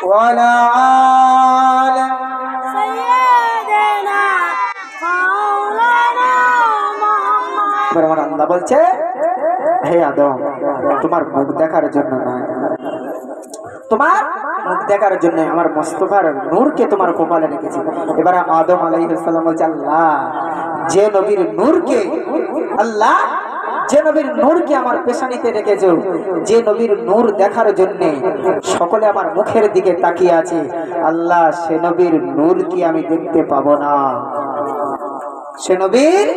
وعلى آل سيدنا مولانا محمد। আমার আল্লাহ বলছে, হে আদম, তোমার মুখ দেখার জন্য নয়, তোমার মুখ দেখার জন্য আমার মুস্তাফার নূরকে তোমার কপালে রেখেছি। এবারে আদম আলাইহিস সালাম বলছে, আল্লাহ যে নবীর নূরকে, আল্লাহ যে নবীর নূরকে আমার পেশানিতে রেখেছো, যে নবীর নূর দেখার জন্য সকলে আমার মুখের দিকে তাকিয়ে আছে, আল্লাহ সে নবীর নূর কি আমি দেখতে পাবো না? সে নবীর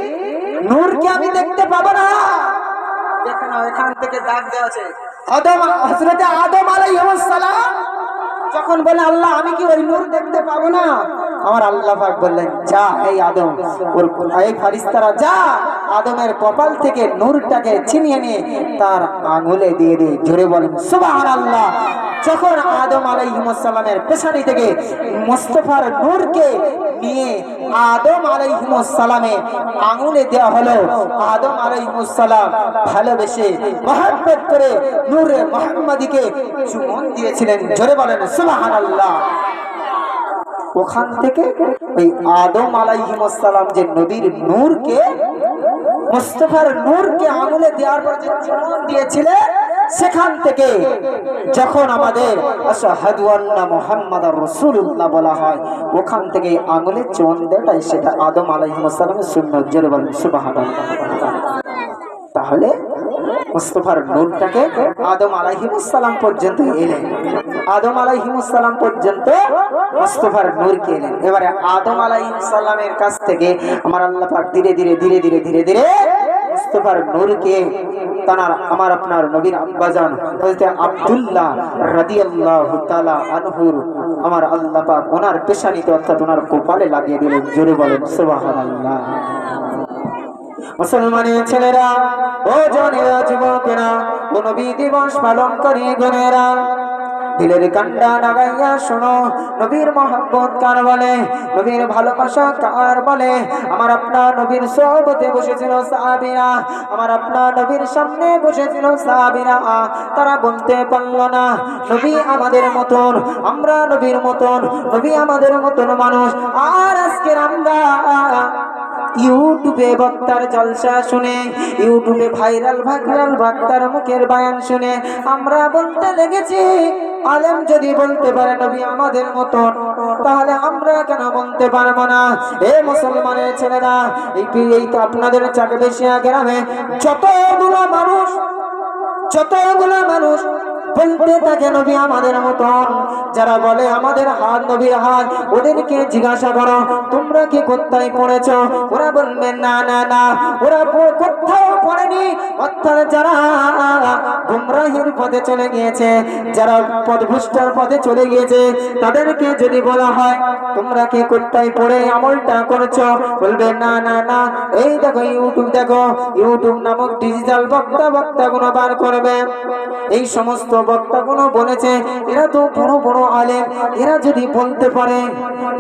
নূর কি আমি দেখতে পাবো না? দেখেন এখান থেকে দাগ দেওয়া আছে। আদম, হযরত আদম আলাইহিস সালাম যখন বলে, আল্লাহ আমি কি ওই নূর দেখতে পাবো না? আমার আল্লাহ পাক বললেন, যা এই আদম, ওর এই ফেরেশতারা যা আদমের কপাল থেকে নূরটাকে ছিনিয়ে নিয়ে তার আঙ্গুলে দিয়ে দে। জোরে বলেন সুবহানাল্লাহ। যখন আদম আলাইহিস সালামের পেশানি থেকে মুস্তাফার নূরকে নিয়ে আদম আলাইহিস সালামের আঙ্গুলে দেওয়া হলো, আদম আলাইহিস সালাম ভালোবেসে মহব্বত করে নূরে মুহাম্মাদিকে চুম্বন দিয়েছিলেন। জোরে বলেন সুবহানাল্লাহ। ওখান থেকে ওই আদম আলাইহিস সালাম যে নবীর নূরকে, মুস্তাফার নূরকে আঙ্গুলে দেওয়ার পর যে চুম্বন দিয়েছিলেন, সেখান থেকে যখন আমাদের আশহাদু আন্না মুহাম্মাদার রাসূলুল্লাহ বলা হয়, ওখান থেকে আঙ্গুলে চুম্বন দেওয়াটাই সেটা আদম আলাইহিস সালামের সুন্নাত। জোরে বলেন সুবহানাল্লাহ। তাহলে মুস্তাফার নূরটাকে আদম আলাইহিস সালাম পর্যন্ত এলেন, আদম আলাইহিস সালাম পর্যন্ত মুস্তাফার নূরকে এলেন। এবারে আদম আলাইহিস সালামের কাছ থেকে আমার আল্লাহ পাক ধীরে ধীরে ধীরে ধীরে ধীরে ধীরে মুস্তাফার নূরকে তানার আমার আপনার নবীর আব্বাজান হযরত আব্দুল্লাহ রাদিয়াল্লাহু তাআলা আনহুর আমার আল্লাহ পাক ওনার পেশানিতে অর্থাৎ ওনার কপালে লাগিয়ে দিলেন। জোরে বলেন সুবহানাল্লাহ। মুসলমানের ছেলেরা, ও জনেরা, যুবকেরা, ও নবী দিবস পালনকারী গণেরা, দিলের কান্ডা লাগাইয়া শোনো, নবীর মহব্বত কার বলে, নবীর ভালোবাসা কার বলে? আমার আপনার নবীর সোহবতে বসেছিল সাহাবীরা, আমার আপনার নবীর সামনে বসেছিল সাহাবীরা, তারা বলতে পারল না নবী আমাদের মতন, আমরা নবীর মতন, নবী আমাদের মতন মানুষ। আর আজকের আমরা ইউটিউবে বক্তার জলসা শুনে, ইউটিউবে ভাইরাল বক্তার মুখের বায়ান শুনে আমরা বলতে লেগেছি, আলেম যদি বলতে পারে নবী আমাদের মতন, তাহলে আমরা কেন বলতে পারবো না? এ মুসলমানের ছেলেরা, এই তো আপনাদের চাকবেশিয়া গ্রামে যতগুলো মানুষ বলতে থাকে নবী আমাদের মতন, যারা বলে আমাদের হাত নবীর হাত, ওদেরকে জিজ্ঞাসা করো তোমরা কি কোথায় পড়েছ? ওরা বলবে না না না, ওরা কোথাও পড়েনি। অর্থাৎ যারা গুমরাহির পথে চলে গিয়েছে, যারা পথভ্রষ্টার পথে চলে গিয়েছে, তাদেরকে যদি বলা হয় তোমরা কি কোথায় পড়ে আমলটা করেছো, বলবে না না না, এই দেখো ইউটিউব, দেখো ইউটিউব নামক ডিজিটাল বক্তাগুলো বার করবে। এই সমস্ত বক্তাগুলো বলেছে এরা তো বড় বড় আলেম, এরা যদি বলতে পারে,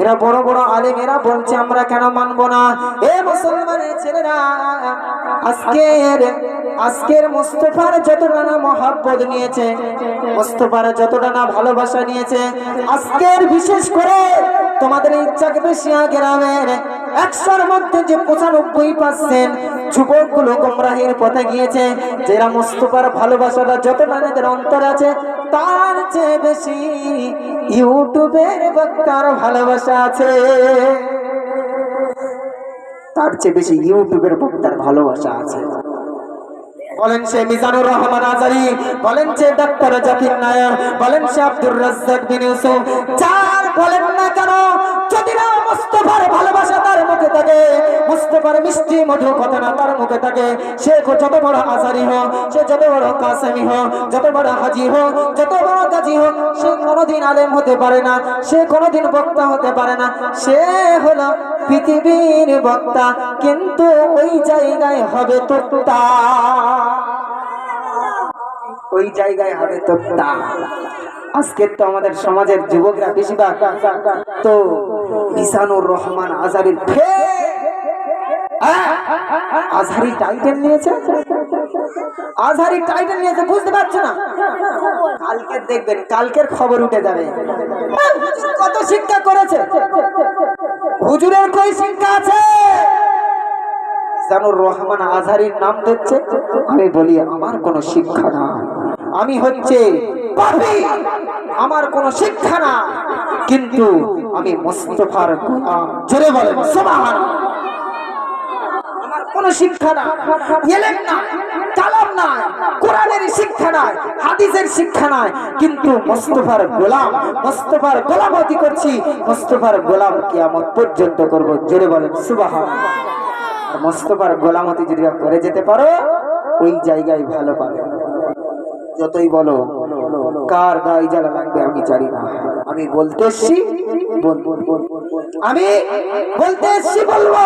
এরা বড় বড় আলেম, এরা বলছে আমরা কেন মানবো না? এ মুসলমানের ছেলেরা, আজকের মুস্তাফার যতটা না মহব্বত নিয়েছে, মুস্তাফার যতটা না ভালোবাসা নিয়েছে, আজকের বিশেষ করে তোমাদের এই চাকবেশিয়া গ্রামের 100-র মধ্যে যে 95% যুবকগুলো গুমরাহির পথে গিয়েছে, যারা মুস্তাফার ভালোবাসাটা যতটা এদের অন্তর আছে, তার চেয়ে বেশি ইউটিউবের বক্তার ভালোবাসা আছে, তার চেয়ে বেশি ইউটিউবের বক্তার ভালোবাসা আছে। বলেন সে মিজানুর রহমান আজারি, বলেন সে ডাক্তার জাকির নায়ক, বলেন সে আব্দুর রাজ্জাক বিন ইউসুফ, যার বলেন না কেন, যদি না মুস্তাফার ভালোবাসা তার মুখে থাকে, মুস্তাফার মিষ্টি মধু কথা না তার মুখে থাকে, সে যত বড় আজারি হোক, সে যত বড় কাসেমি হোক, যত বড় হাজি হোক, যত বড় গাজী হোক, সে কোনোদিন আলেম হতে পারে না, সে কোনোদিন বক্তা হতে পারে না। সে হলো পৃথিবীর বক্তা, কিন্তু ওই জায়গায় হবে তোক্তা, ওই জায়গায় হবে তোক্তা। আজকে তো আমাদের সমাজের যুবকরা বেশিরভাগ তো মিজানুর রহমান আজারির আজহারি টাইটেল নিয়েছে, আজহারি টাইটেল নিয়েছে, বুঝতে পারছো না? কালকে দেখবেন, কালকের খবর উঠে যাবে কত শিক্ষা করেছে। হুজুরের কই শিক্ষা আছে? জানুর রহমান আজহারির নাম দিচ্ছে, আমি বলি আমার কোনো শিক্ষা না, আমি হচ্ছে পাপী, আমার কোনো শিক্ষা না, কিন্তু আমি মুস্তাফার গোলাম। জোরে বলেন সুবহানাল্লাহ। আমার কোনো শিক্ষা না, ইলম না, কালাম না, কোরআনের শিক্ষা নাই, হাদিসের শিক্ষা নাই, কিন্তু মুস্তাফার গোলাম, মুস্তাফার গোলামতি করছি, মুস্তাফার গোলাম কিয়ামত পর্যন্ত করব। জোরে বলেন সুবহানাল্লাহ। মুস্তাফার গোলামতি যদি করে যেতে পারো, ওই জায়গায় ভালো পাবে। যতই বলো কার গায়ে জ্বালা লাগবে আমি জানি না, আমি বলতে এসছি আমি বলতে এসছি বলবো।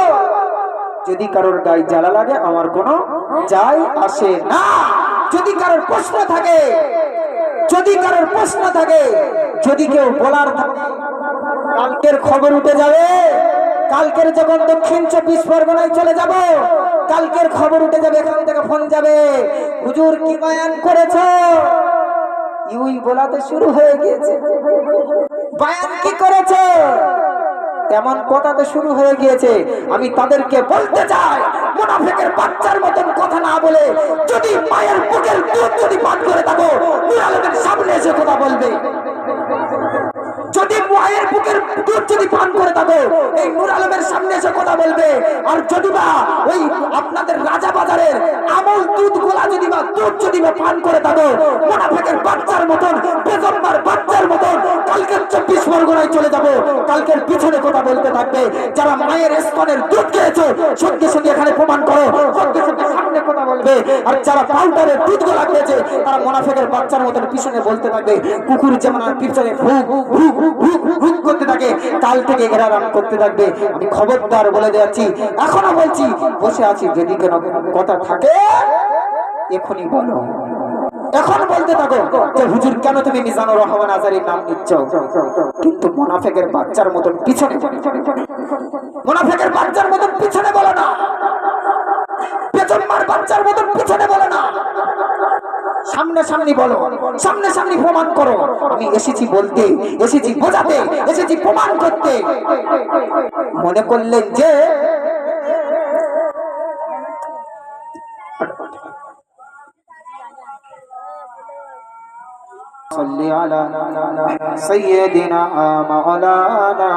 যদি কারোর গায়ে জ্বালা লাগে আমার কোনো যায় আসে না। যদি কারোর প্রশ্ন থাকে, যদি কারোর প্রশ্ন থাকে, যদি কেউ বলার থাকে, কালকের খবর উঠে যাবে। কালকের যখন দক্ষিণ 24 পরগনায় চলে যাব, কালকের খবর উঠে যাবে, এখান থেকে ফোন যাবে, হুজুর কি বয়ান করেছো? ইউই বলাতে শুরু হয়ে গিয়েছে, বয়ান কি করেছো? এমন কথাতে শুরু হয়ে গিয়েছে। আমি তাদেরকে বলতে চাই, মুনাফিকের বাচ্চার মতন কথা না বলে, যদি মায়ের বুকের দুধ যদি পান করে থাকো, নূর আলমের সামনে এসে কথা বলবে। যদি মায়ের বুকের দুধ যদি পান করে থাকো, এই নূর আলমের সামনে এসে কথা বলবে। আর যদি বা ওই আপনাদের রাজা বাজারের আমল দুধ গোলা যদি বা দুধ যদি বা পান করে থাকো, মুনাফিকের বাচ্চার মতন, বেজম্মার বাচ্চার মতন কালকের 24 পরগনায় চলে যাব, কালকের পিছনে কথা বলতে থাকবে। যারা মায়ের স্তনের দুধ খেয়েছো, সঙ্গে সঙ্গে এখানে প্রমাণ করো, সঙ্গে সঙ্গে সামনে কথা বলবে। আর যারা পাউডারের দুধ গোলা খেয়েছে, তারা মুনাফিকের বাচ্চার মতন পিছনে বলতে থাকবে। কুকুর যেমন আর পিছনে ফুক ফুক ফুক ফুক করতে থাকে, কাল থেকে এরা রাম করতে থাকবে। আমি খবরদার বলে যাচ্ছি, এখনো বলছি, বসে আছি, যদি কোনো কথা থাকে এখনই বলো, এখন বলতে থাকো যে হুজুর কেন তুমি মিজানুর রহমান আজহারীর নাম নিচ্ছ, কিন্তু মুনাফিকের বাচ্চার মতন পিছনে, মুনাফিকের বাচ্চার মতন পিছনে বলো না, বেজম্মার বাচ্চার মতন পিছনে বলো না, সামনে সামনে বলো, সামনে সামনে প্রমাণ করো। আমি এসেছি বলতে, এসেছি বোঝাতে, এসেছি প্রমাণ করতে। মনে করলেন যে صلی علی سیدنا مولانا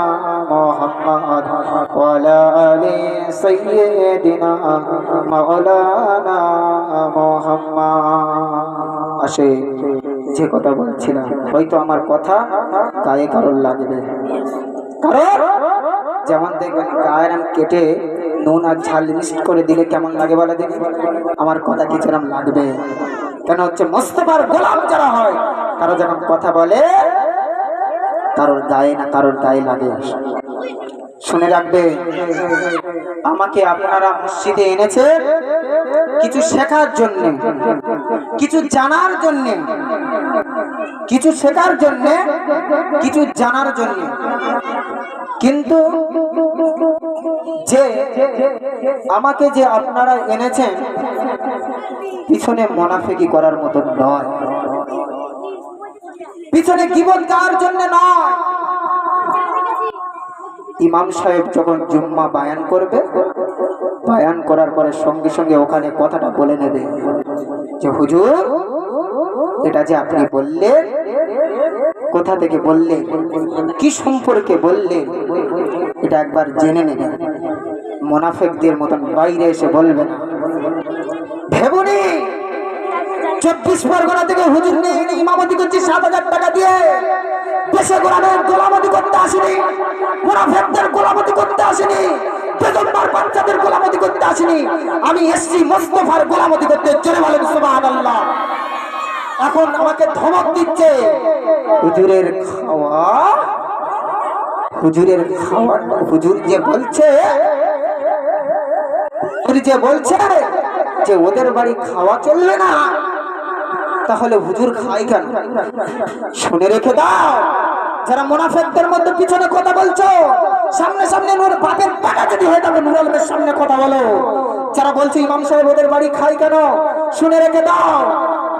محمد وعلى آل سیدنا مولانا محمد। আসে যে কথা বলছিলাম, হয়তো আমার কথা গায়ে কারোর লাগবে, কারণ যেমন দেখবেন গায়ের আম কেটে নুন আর ঝাল মিক্স করে দিলে কেমন লাগে বলে দেখি, আমার কথা কি যেরকম লাগবে। কেন হচ্ছে মুস্তাফার গোলাম যারা হয়, তারা যখন কথা বলে কারোর গায়ে না কারোর গায়ে লাগে। শুনে রাখবে, আমাকে আপনারা মসজিদে এনেছে কিছু শেখার জন্য, কিছু জানার জন্য, কিছু শেখার জন্য, কিছু জানার জন্য। কিন্তু যে আমাকে যে আপনারা এনেছেন, পিছনে মুনাফিকি করার মতো নয়, পিছনে গীবত গাওয়ার জন্য নয়। ইমাম সাহেব যখন জুম্মা বায়ান করবে, বায়ান করার পরে সঙ্গে সঙ্গে ওখানে কথাটা বলে নেবে যে হুজুর এটা যে আপনি বললেন, কোথা থেকে বললেন, কি সম্পর্কে বললেন, এটা একবার জেনে নেবেন। মুনাফিকদের মতন বাইরে এসে বলবে না। ভেবনি 24 পরগনা থেকে হুজুর নিয়ে এনে ইমামতি করছি 7,000 টাকা দিয়ে। দেশে গোলামতি করতে আসেনি, মুনাফিকদের গোলামতি করতে আসেনি, বেজম্মার বাচ্চাদের গোলামতি করতে আসেনি। আমি এসছি মুস্তাফার গোলামতি করতে। জোরে বলেন সুবহানাল্লাহ। এখন আমাকে ধমক দিচ্ছে, হুজুরের খাওয়া, হুজুরের খাওয়া, হুজুর যে বলছে, হুজুর যে বলছে যে ওদের বাড়ি খাওয়া চলবে না, তাহলে হুজুর খাই কেন? শুনে রেখে দাও, যারা মুনাফিকদের মধ্যে পিছনে কথা বলছো, সামনে সামনে নূর বাপের পাটা যদি হয়ে যাবে নূর আলমের সামনে কথা বলো। যারা বলছে ইমাম সাহেব ওদের বাড়ি খাই কেন, শুনে রেখে দাও,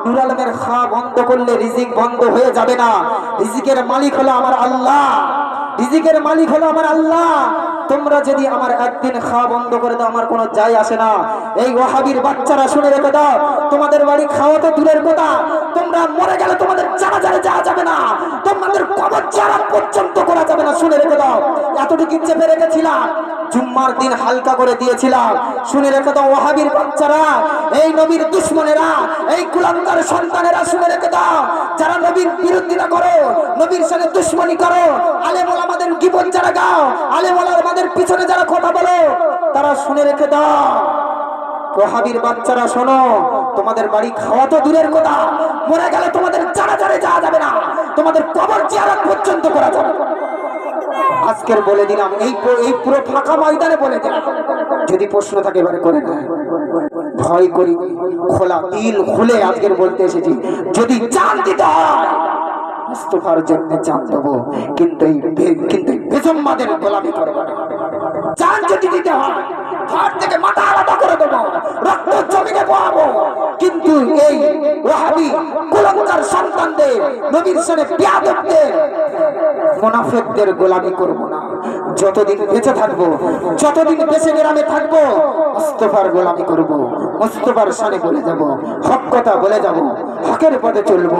নূর আলমের খাওয়া বন্ধ করলে রিজিক বন্ধ হয়ে যাবে না। রিজিকের মালিক হলো আমার আল্লাহ, রিজিকের মালিক হলো আমার আল্লাহ। তোমরা যদি আমার একদিন খাওয়া বন্ধ করে দাও, আমার কোনো যায় আসে না। এই ওয়াহাবির বাচ্চারা শুনে রেখে দাও, তোমাদের বাড়ি খাওয়া তো দূরের কথা, তোমরা মরে গেলে তোমাদের জানাজারে যাওয়া যাবে না, তোমাদের কবর জিয়ারত পর্যন্ত করা যাবে না। শুনে রেখে দাও, এতটুকু চেপে রেখেছিলাম, জুম্মার দিন হালকা করে দিয়েছিলাম। শুনে রেখে দাও ওয়াহাবির বাচ্চারা, এই নবীর দুশমনেরা, এই কুলাঙ্গার সন্তানেরা, শুনে রেখে দাও, যারা নবীর বিরোধিতা করো, নবীর সাথে দুশমনি করো, আলেম ওলামাদের গীবত যারা গাও, আলেম ওলামাদের পিছনে যারা কথা বলো, তারা শুনে রেখে দাও, ওয়াহাবির বাচ্চারা শোনো, তোমাদের বাড়ি খাওয়া তো দূরের কথা, মরে গেলে তোমাদের জানাজারে যাওয়া যাবে না, তোমাদের কবর জিয়ারত পর্যন্ত করা যাবে না। আজকের বলে দিলাম, এই পুরো ফাঁকা ময়দানে বলে দিলাম, যদি প্রশ্ন থাকে এবারে করে না, ভয় করি, খোলা দিল খুলে আজকের বলতে এসেছি। যদি জান দিতে হয় মুস্তাফার জন্য জান দেবো, কিন্তু এই বেজম্মাদের গোলামি করবো না। জান যদি দিতে হয় ঘর থেকে মাথা আলাদা করে দেবো, রক্ত জমিনে বহাবো, কিন্তু এই ওয়াহাবি কুলাঙ্গার সন্তানদের, নবীর সাথে বিয়াদবদের, মুনাফিকদের গোলামি করবো না। যতদিন বেঁচে থাকবো, যতদিন বেঁচে গ্রামে থাকবো, মুস্তাফার গোলামি করবো, মুস্তাফার শানে বলে যাব, হক কথা বলে যাব, হকের পথে চলবো।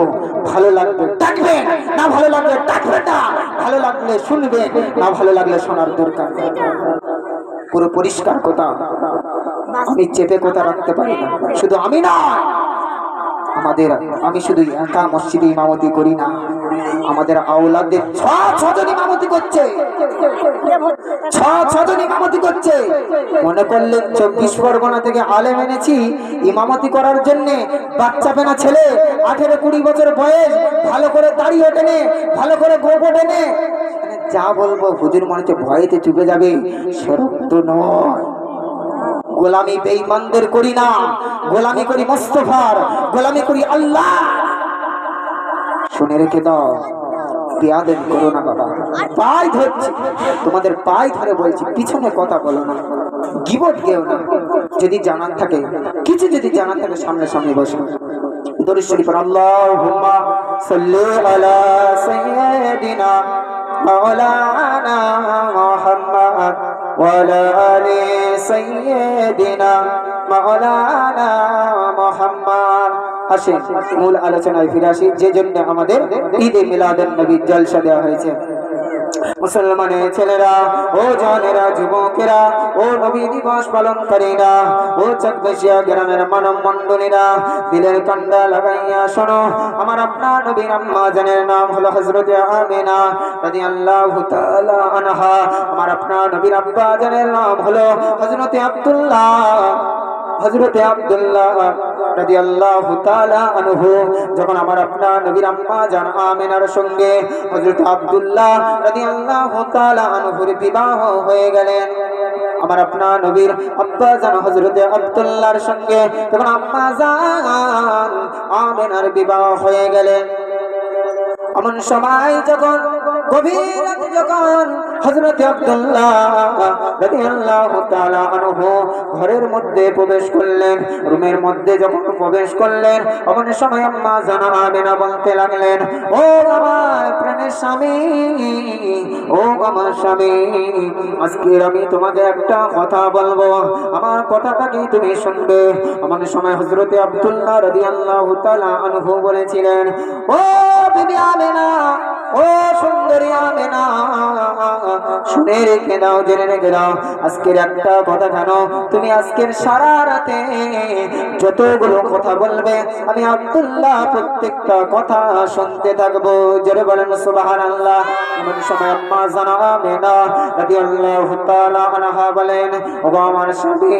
ভালো লাগবে ডাকবে, না ভালো লাগলে ডাকবে না, ভালো লাগলে শুনবে, না ভালো লাগলে শোনার দরকার। পুরো পরিষ্কার কথা, আমি চেপে কথা রাখতে পারি না। শুধু আমি না, আমি শুধু একা মসজিদে ইমামতি করি না, আমাদের আওলাদদের ছজন ইমামতি করছে, ছজন ইমামতি করছে। মনে করলেন 24 পরগনা থেকে আলেম এনেছি ইমামতি করার জন্য, বাচ্চা পেনা ছেলে 18-20 বছর বয়স, ভালো করে দাড়ি ওঠেনে, ভালো করে গোপ ওঠেনে, যা বলবো হুজুর মনে হচ্ছে ভয়েতে চুপে যাবে, সেরকম তো নয়। গোলামি বেঈমানদের করি না, গোলামি করি মুস্তাফার, গোলামি করি আল্লাহ। শুনে রেখে দাও, বিয়াদব করো না বাবা, পায়ে ধরছি, তোমাদের পায়ে ধরে বলছি, পিছনে কথা বলো না, গীবত গেও না। যদি জানার থাকে, কিছু যদি জানার থাকে, সামনে সামনে বসো। দরুদ শরীফ আল্লাহুম্মা সাল্লি আলা সাইয়্যিদিনা মাওলানা মুহাম্মদ ওয়া আলা আলি সাইয়্যিদিনা মাওলানা মুহাম্মদ। আসেন মূল আলোচনায় ফিরে আসি, যে জন্য আমাদের ঈদে মিলাদুন নবী জলসা দেওয়া হয়েছে। মুসলমানের ছেলেরা, ও জানেরা, যুবকেরা, ও নবী দিবস পালনকারীরা, ও চাকবেশিয়া গ্রামের মানব মণ্ডলীরা, দিলের কান্ডা লাগাইয়া শোনো, আমার আপনার নবীর আম্মা জানের নাম হলো হযরতে আমিনা রাদিয়াল্লাহু তাআলা আনহা, আমার আপনার নবীর আব্বা জানের নাম হলো হযরতে আব্দুল্লাহ রাদিয়াল্লাহু তাআলা আনহু। যখন আমার আপনার নবীর আম্মা জান আমিনার সঙ্গে হযরত আব্দুল্লাহ রাদিয়াল্লাহু তাআলা আনহুর বিবাহ হয়ে গেলেন, আমার আপনার নবীর আব্বা জান হযরত আব্দুল্লাহর সঙ্গে তখন আম্মা জান আমিনার বিবাহ হয়ে গেলেন। এমন সময় যখন গভীর রাতে যখন হযরত আব্দুল্লাহ রাদিয়াল্লাহু তাআলা আনহু ঘরের মধ্যে প্রবেশ করলেন, রুমের মধ্যে যখন প্রবেশ করলেন, এমন সময় আম্মা জান আমিনা বলতে লাগলেন, ও আমার প্রাণের স্বামী, ও আমার স্বামী, আজকে আমি তোমাকে একটা কথা বলবো, আমার কথাটা কি তুমি শুনবে? এমন সময় হযরত আব্দুল্লাহ রাদিয়াল্লাহু তাআলা আনহু বলেছিলেন, ও বিবি আমিনা, ও সুন্দরী আমিনা, শুনে রেখে দাও, জেনে রেখে দাও, আজকের একটা কথা কেন, তুমি আজকের সারা রাতে যতগুলো কথা বলবে আমি আব্দুল্লাহ প্রত্যেকটা কথা শুনতে থাকবো। জোরে বলেন সুবহানাল্লাহ। এমন সময় আম্মা জান আমিনা রাদিয়াল্লাহু তাআলা আনহা বলেন, ও আমার স্বামী,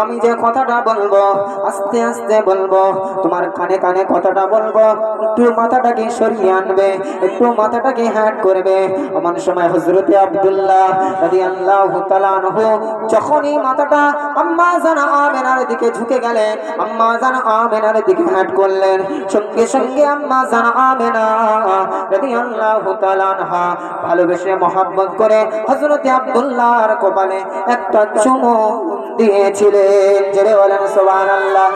আমি যে কথাটা বলবো আস্তে আস্তে বলবো, তোমার কানে কানে কথাটা বলবো, একটু মাথাটাকে সরিয়ে আনবে, একটু মাথাটাকে হ্যাট করবে। এমন সময় হযরতে আব্দুল্লাহ রাদিয়াল্লাহু তাআলা আনহু যখনই মাথাটা আম্মা জান আমেনার দিকে ঝুঁকে গেলেন, আম্মা জান আমেনার দিকে হাত করলেন, সঙ্গে সঙ্গে আম্মা জান আমেনা রাদিয়াল্লাহু তাআলা আনহা ভালোবেসে মহব্বত করে হযরত আব্দুল্লাহর কপালে একটা চুমু দিয়েছিলেন। জোরে বলেন সুবহানাল্লাহ।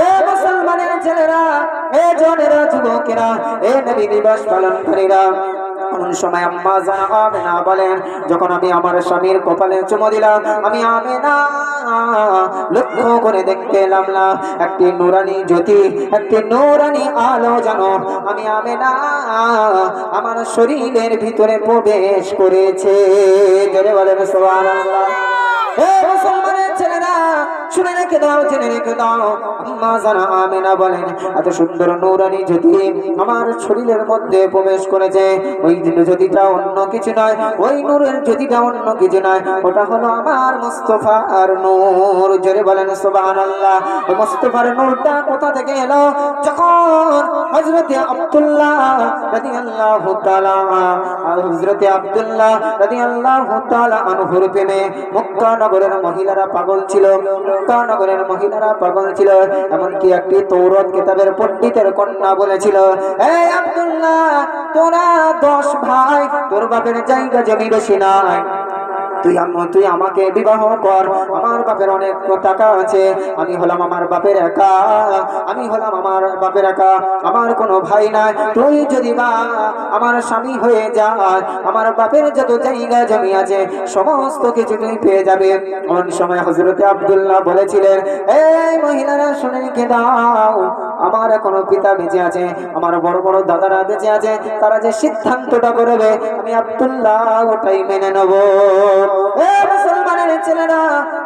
এ মুসলমানের ছেলেরা, এ জনেরা, যুবকেরা, এ নবী দিবস পালনকারীরা, এমন সময় আম্মা জান আমেনা বলেন, যখন আমি আমার স্বামীর কপালে চুমু দিলাম, আমি আমেনা লক্ষ্য করে দেখতে এলাম না একটি নূরানি জ্যোতি, একটি নূরানি আলো যেন আমি আমেনা আমার শরীরের ভিতরে প্রবেশ করেছে। জোরে বলেন সুবহানাল্লাহ। হে মুসলমানের ছেলেরা, শুনে রেখে দাও, জেনে রেখে দাও, আম্মা জান আমেনা বলেন, এত সুন্দর নূরানি জ্যোতি আমার শরীরের মধ্যে প্রবেশ করেছে। ওই জ্যোতিটা অন্য কিছু নয়, ওই নূরের জ্যোতিটা অন্য কিছু নয়, ওটা হলো আমার মুস্তাফার নূর। জোরে বলেন সুবহানাল্লাহ। ওই মুস্তাফার নূরটা কোথা থেকে এলো? যখন হযরত আব্দুল্লাহ রাদিয়াল্লাহু তাআলা আনহুর প্রেমে মক্কা নগরের মহিলারা পাগল ছিল, মক্কা নগরের মহিলারা পাগল ছিল। এমনকি একটি তৌরাত কিতাবের পণ্ডিতের কন্যা বলেছিল, এই আব্দুল্লাহ, তোরা 10 ভাই, তোর বাপের জায়গা জমি বেশি নাই, তুই আমাকে বিবাহ কর, আমার বাপের অনেক টাকা আছে, আমি হলাম আমার বাপের একা, আমি হলাম আমার বাপের একা, আমার কোনো ভাই নাই, তুই যদি বা আমার স্বামী হয়ে যায়, আমার বাপের যত জায়গা জমি আছে সমস্ত কিছু তুই পেয়ে যাবে। কোন সময় হযরত আব্দুল্লাহ বলেছিলেন, এই মহিলারা শুনে রেখে দাও, আমার এখনো পিতা বেঁচে আছে, আমার বড় বড় দাদারা বেঁচে আছে, তারা যে সিদ্ধান্তটা করবে আমি আব্দুল্লাহ ওটাই মেনে নেব। এ মুসলমানের ছেলেরা,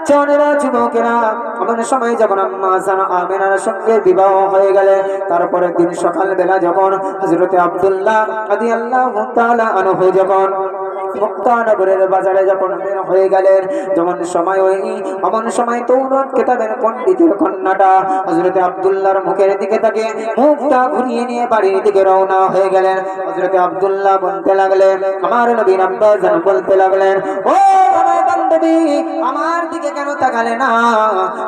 জনেরা, যুবকেরা, এমন সময় যখন আম্মা জান আমেনার সঙ্গে বিবাহ হয়ে গেলে, তারপরে দিন সকালবেলা যখন হযরত আব্দুল্লাহ রাদিয়াল্লাহু তাআলা আনহু যখন মক্কা নগরের বাজারে যখন বের হয়ে গেলেন, যেমন সময় ওই এমন সময় তৌরাত কিতাবের পণ্ডিতের কন্যাটা হযরত আব্দুল্লাহর মুখের দিকে তাকিয়ে মুখটা ঘুরিয়ে নিয়ে বাড়ির দিকে রওনা হয়ে গেলেন। হযরত আব্দুল্লাহ বলতে লাগলেন, আমার নবীর আব্বা জান বলতে লাগলেন, ও আমার বান্ধবী, আমার দিকে কেন তাকালে না?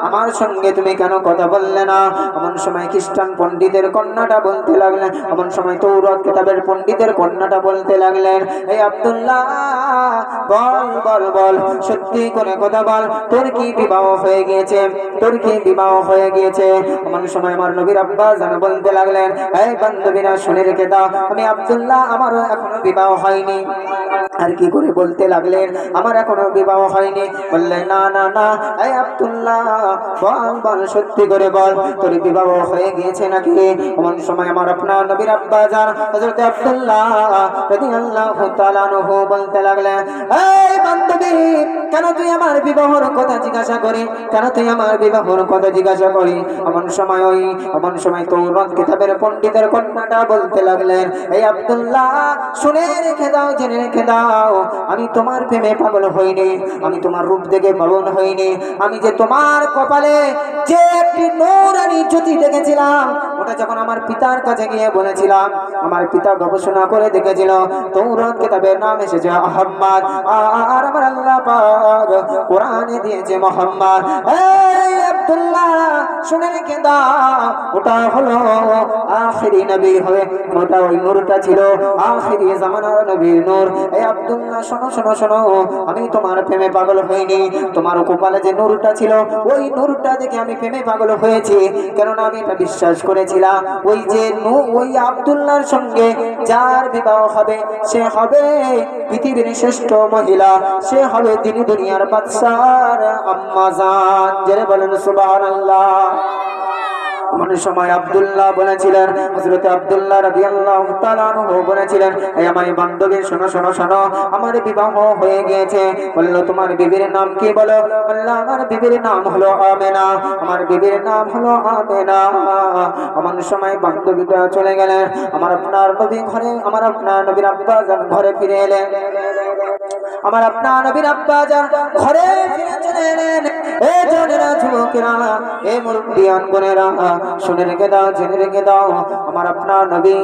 আমার সঙ্গে তুমি কেন কথা বললে না? এমন সময় খ্রিস্টান পণ্ডিতের কন্যাটা বলতে লাগলেন, এমন সময় তৌরাত কিতাবের পণ্ডিতের কন্যাটা বলতে লাগলেন, এই আব্দুল্লাহ, বল বল বল, সত্যি করে কথা বল, তোর কি বিবাহ হয়ে গিয়েছে? তোর কি বিবাহ হয়ে গিয়েছে? এমন সময় আমার নবীর আব্বা জান বলতে লাগলেন, এই বান্ধবীরা শুনে রেখে দাও, আমি আব্দুল্লাহ, আমারও এখনো বিবাহ হয়নি। আর কি করে বলতে লাগলেন, আমার এখনো বিবাহ হয়নি? বললেন, না না না, এই আব্দুল্লাহ, বল বল, সত্যি করে বল, তোর বিবাহ হয়ে গিয়েছে নাকি? এমন সময় আমার আপনার নবীর আব্বা জান হযরত আব্দুল্লাহ রাদিয়াল্লাহু তাআলা আনহু বলতে লাগলেন, এই বান্ধবী, কেন তুই আমার বিবাহর কথা জিজ্ঞাসা করি? কেন তুই আমার বিবাহর কথা জিজ্ঞাসা করি? এমন সময় তৌরাত কিতাবের পণ্ডিতের কন্যাটা বলতে লাগলেন, এই আব্দুল্লাহ, শুনে রেখে দাও, জেনে রেখে দাও, আমি তোমার প্রেমে পাগল হইনি, আমি তোমার রূপ দেখে পাগল হইনি, আমি যে তোমার কপালে যে একটি নূরানি জ্যোতি দেখেছিলাম, ওটা যখন আমার পিতার কাছে গিয়ে বলেছিলাম, আমার পিতা গবেষণা করে দেখেছিল, তৌরাত কিতাবের নাম এসেছে আহমদ, আর আমার আল্লাহ পাক কোরআনে দিয়েছে মুহাম্মদ। এই আব্দুল্লাহ, শুনে রেখে দাও, ওটা হলো আখিরি নবী হবে, ওটা ওই নূরটা ছিল আখিরি জামানার নবীর নূর। এই আব্দুল্লাহ, শোনো শোনো শোনো, আমি তোমার প্রেমে পাগল হইনি, তোমার কপালে যে নূরটা ছিল, ওই নূরটা দেখে আমি প্রেমে পাগল হয়েছি, কেননা আমি এটা বিশ্বাস করেছিলাম, ওই যে ওই আব্দুল্লাহর সঙ্গে যার বিবাহ হবে, সে হবে পৃথিবীর শ্রেষ্ঠ মহিলা, সে হবে তিনি দুনিয়ার বাদশার আম্মা জান। জোরে বলেন সুবহানাল্লাহ। এমন সময় আব্দুল্লাহ বলেছিলেন, হযরত আব্দুল্লাহ রাদিয়াল্লাহু তাআলা আনহু বলেছিলেন, এই আমার বান্ধবী, শোনো শোনো শোনো, আমার বিবাহ হয়ে গিয়েছে। বলল, তোমার বিবির নাম কি? বলো। বলল, আমার বিবির নাম হলো আমেনা, আমার বিবির নাম হলো আমেনা। এমন সময় বান্ধবীটা চলে গেলেন, আমার আপনার নবী ঘরে, আমার আপনার নবীর আব্বা জান ঘরে ফিরে এলেন, আমার আপনার নবীর আব্বা জান ঘরে ফিরে চলে এলেন। এ জনেরা, যুবকেরা, এ মুরব্বিয়ান বোনেরা, শুনে রেখে দাও, জেনে রেখে দাও, আমার আপনার নবী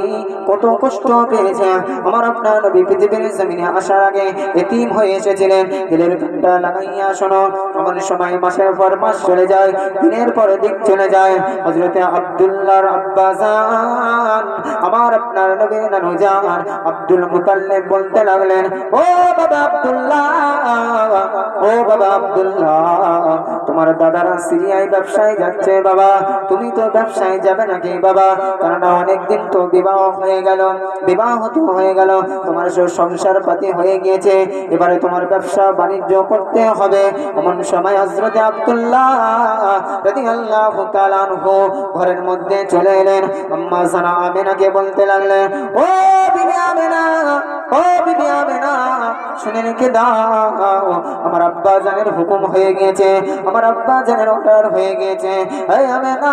কত কষ্ট পেয়েছে। আমার আপনার নবী পৃথিবীর জমিনে আসার আগে এতিম হয়ে এসেছিলেন। দিলের কানটা লাগাইয়া শোনো, এমন সময় মাসের পর মাস চলে যায়, দিনের পর দিন চলে যায়। হযরতে আব্দুল্লাহর আব্বা জান, আমার আপনার নবীর নানু জান আব্দুল মুতাল্লিব বলতে লাগলেন, ও বাবা আব্দুল্লাহ, ও বাবা আব্দুল্লাহ, তোমার দাদারা সিরিয়ায় ব্যবসায় যাচ্ছে বাবা, তুমি তো ব্যবসায় যাবে নাকি বাবা? কারণ অনেকদিন তো বিবাহ হয়ে গেল, বিবাহ হতে হয়ে গেল, তোমার সংসার পাতি হয়ে গিয়েছে, এবারে তোমার ব্যবসা বাণিজ্য করতে হবে। এমন সময় হযরতে আব্দুল্লাহ রাদিয়াল্লাহু তাআলা আনহু ঘরের মধ্যে চলে এলেন। আম্মা জানা আমিনাকে বলতে লাগলেন, ও বিবি আমিনা, ও বিবি আমিনা, শুনে রেখে দাও, আমার আব্বা জানের হুকুম হয়ে গিয়েছে, আমার আব্বা জানের অর্ডার হয়ে গিয়েছে। এই আমিনা,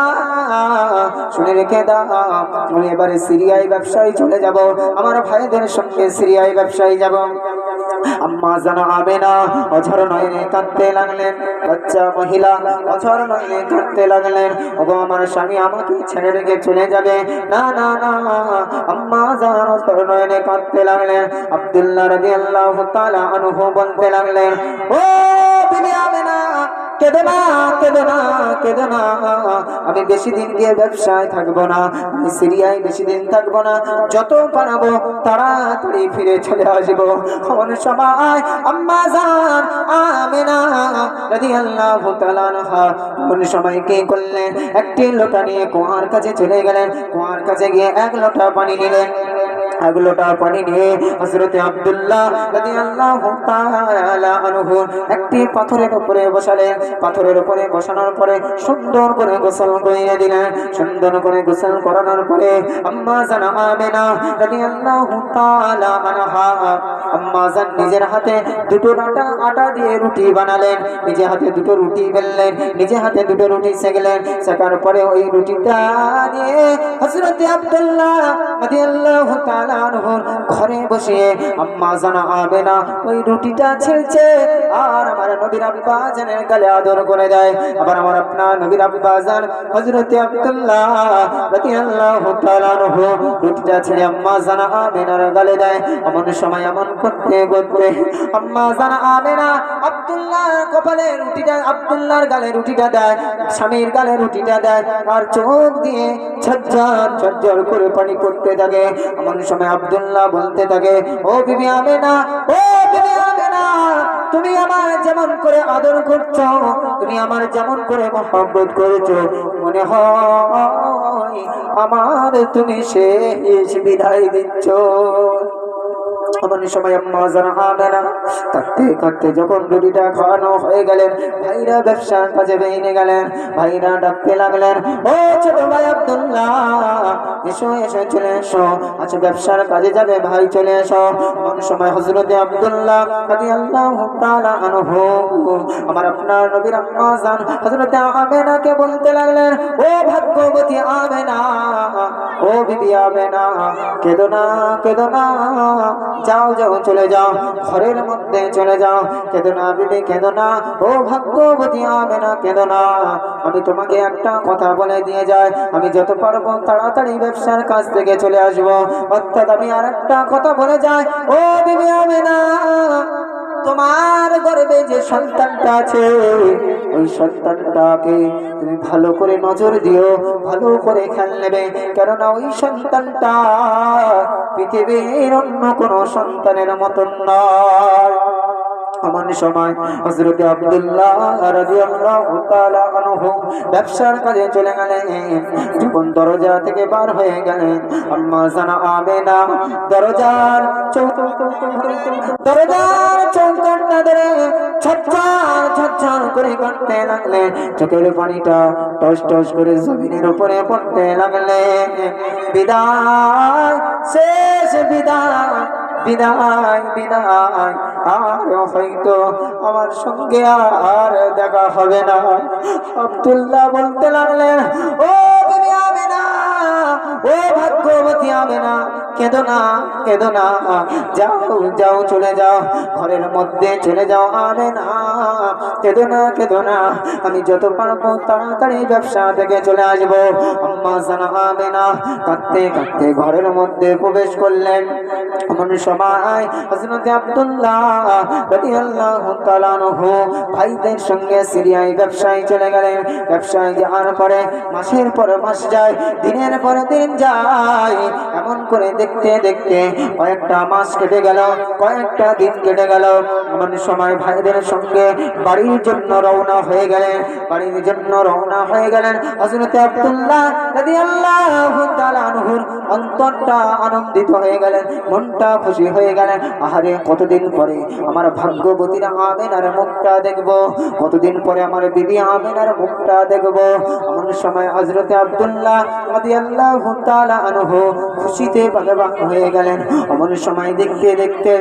শুনে রেখে দাও, আমি এবারে সিরিয়ায় ব্যবসায় চলে যাব, আমার ভাইদের সঙ্গে সিরিয়ায় ব্যবসায় যাব। আম্মা জানা আমিনা অঝর নয়নে কাঁদতে লাগলেন, বাচ্চা মহিলা অঝর নয়নে কাঁদতে লাগলেন, ওগো আমার স্বামী আমাকে ছেড়ে রেখে চলে যাবে, না না না। আম্মা জান অঝর নয়নে কাঁদতে লাগলেন। আব্দুল্লাহ রাদিয়াল্লাহু তাআলা আনহু বলতে লাগলেন, ও বিবি আমিনা, কেঁদো না, কেঁদো না, কেঁদো না, আমি বেশি দিন গিয়ে ব্যবসায় থাকবো না, আমি সিরিয়ায় বেশি দিন থাকবো না, যত পারবো তাড়াতাড়ি ফিরে চলে আসবো। এমন সময় আম্মা জান আমিনা রাদিয়াল্লাহু তাআলা আনহা এমন সময় কি করলেন, একটি লোটা নিয়ে কুয়ার কাছে চলে গেলেন, কুয়ার কাছে গিয়ে এক লোটা পানি নিলেন। এক লোটা পানি নিয়ে হযরতে আব্দুল্লাহ রাদিয়াল্লাহু তাআলা আনহু একটি পাথরের উপরে বসালেন। পাথরের উপরে বসানোর পরে সুন্দর করে গোসল করিয়ে দিলেন। সুন্দর করে গোসল করানোর পরে আম্মা জান আমিনা রাদিয়াল্লাহু তাআলা আনহা, আম্মা জান নিজের হাতে দুটো আটা দিয়ে রুটি বানালেন, নিজে হাতে দুটো রুটি বেললেন, নিজে হাতে দুটো রুটি সেকলেন। সেকার পরে ওই রুটিটা নিয়ে হযরতে আব্দুল্লাহ রাদিয়াল্লাহু তাআলা আনহু ঘরে বসে আম্মা জান আমিনা ওই রুটিটা ছেড়ছে আর আমার নবীর আব্বা জানের গালে আদর করে দেয়। আবার আমার আপনার নবীর আব্বা জান হযরতে আব্দুল্লাহ রাদিয়াল্লাহু তাআলা আনহু রুটিটা ছেড়ে আম্মা জান আমিনার গালে দেয়। এমন সময় এমন করতে করতে আম্মা জান আমিনা আব্দুল্লাহর কপালে রুটিটা, আব্দুল্লাহর গালে রুটিটা দেয়, স্বামীর গালে রুটিটা দেয়, আর চোখ দিয়ে ঝরঝর ঝরঝর করে পানি পড়তে থাকে। এমন সময় আব্দুল্লাহ বলতে থাকে, ও বিবি আমিনা, ও বিবি আমিনা, তুমি আমার যেমন করে আদর করছো, তুমি আমার যেমন করে মহব্বত করেছো, মনে হয় আমার তুমি শেষ বিদায় দিচ্ছ। এমন সময় আম্মা জান আমিনা কাঁদতে কাঁদতে যখন রুটিটা খাওয়ানো হয়ে গেলেন, ভাইরা ব্যবসার কাজে বেরিয়ে গেলেন। ভাইরা ডাকতে লাগলেন, ও ছোট ভাই আব্দুল্লাহ, এসো এসো, চলে এসো, আচ্ছা ব্যবসার কাজে যাবে ভাই, চলে এসো। এমন সময় হযরতে আব্দুল্লাহ রাদিয়াল্লাহু তাআলা আনহু আমার আপনার নবীর আম্মা জান হযরতে আমিনাকে বলতে লাগলেন, ও ভাগ্যবতী আমিনা, ও বিবি আমিনা, কেঁদো না, কেঁদো না, যাও যাও, চলে যাও, ঘরের মধ্যে চলে যাও, কেঁদো না বিবি, কেঁদো না, ও ভাগ্যবতী আমিনা, কেঁদো না। আমি তোমাকে একটা কথা বলে দিয়ে যাই, আমি যত পারবো তাড়াতাড়ি ব্যবসার কাজ থেকে চলে আসবো। অর্থাৎ আমি আর একটা কথা বলে যাই, ও বিবি আমিনা, তোমার গর্ভে যে সন্তানটা আছে, ওই সন্তানটাকে তুমি ভালো করে নজর দিও, ভালো করে খেয়াল নেবে, কেননা ওই সন্তানটা পৃথিবীর অন্য কোনো সন্তানের মতন নয়। এমন সময় হযরতে আব্দুল্লাহ রাদিয়াল্লাহু তাআলা আনহু ব্যবসার কাজে চলে গেলেন। যখন দরজা থেকে বার হয়ে গেলেন, আম্মা জান আমিনা দরজার চৌকাঠটা ধরে ঝরঝর ঝরঝর করে কাঁদতে লাগলেন। চোখের পানিটা টস টস করে জমিনের উপরে পড়তে লাগলেন। বিদায়, শেষ বিদায়, বিদায়, বিদায়, আর হয়তো আমার সঙ্গে আর দেখা হবে না। আব্দুল্লাহ বলতে লাগলেন, ও বিবি আমিনা, ও ভাগ্যবতী আমিনা, কেঁদো না, কেঁদো না, যাও যাও চলে যাও, ঘরের মধ্যে চলে যাও আমেনা। কেঁদো না, কেঁদো না, আমি যত পারবো তাড়াতাড়ি ব্যবসা থেকে চলে আসবো। আম্মা জানা আমেনা কাঁদতে কাঁদতে ঘরের মধ্যে প্রবেশ করলেন। এমন সময় হযরত আব্দুল্লাহ রাদিয়াল্লাহু তাআলা আনহু ভাইদের সঙ্গে সিরিয়ায় ব্যবসায় চলে গেলেন। ব্যবসায় যাওয়ার পরে মাসের পর মাস যায়, দিনের পর দিন যায়। এমন করে দেখতে দেখতে কয়েকটা মাস কেটে গেল, কয়েকটা দিন কেটে গেল। এমন সময় ভাইদের সঙ্গে বাড়ির জন্য রওনা হয়ে গেলেন, বাড়ির জন্য রওনা হয়ে গেলেন। হযরত আব্দুল্লাহ রাদিয়াল্লাহু তাআলা আনহুর অন্তরটা আনন্দিত হয়ে গেলেন, মনটা খুশি হয়ে গেলেন। আহারে কতদিন পরে আমার ভাগ্যবতীরা আমেনার মুখটা দেখব, কতদিন পরে আমার বিবি আমেনার মুখটা দেখব। এমন সময় হযরত আব্দুল্লাহ রাদিয়াল্লাহু তাআলা আনহু খুশিতে বাগবাগ হয়ে গেলেন। এমন সময় দেখতে দেখতে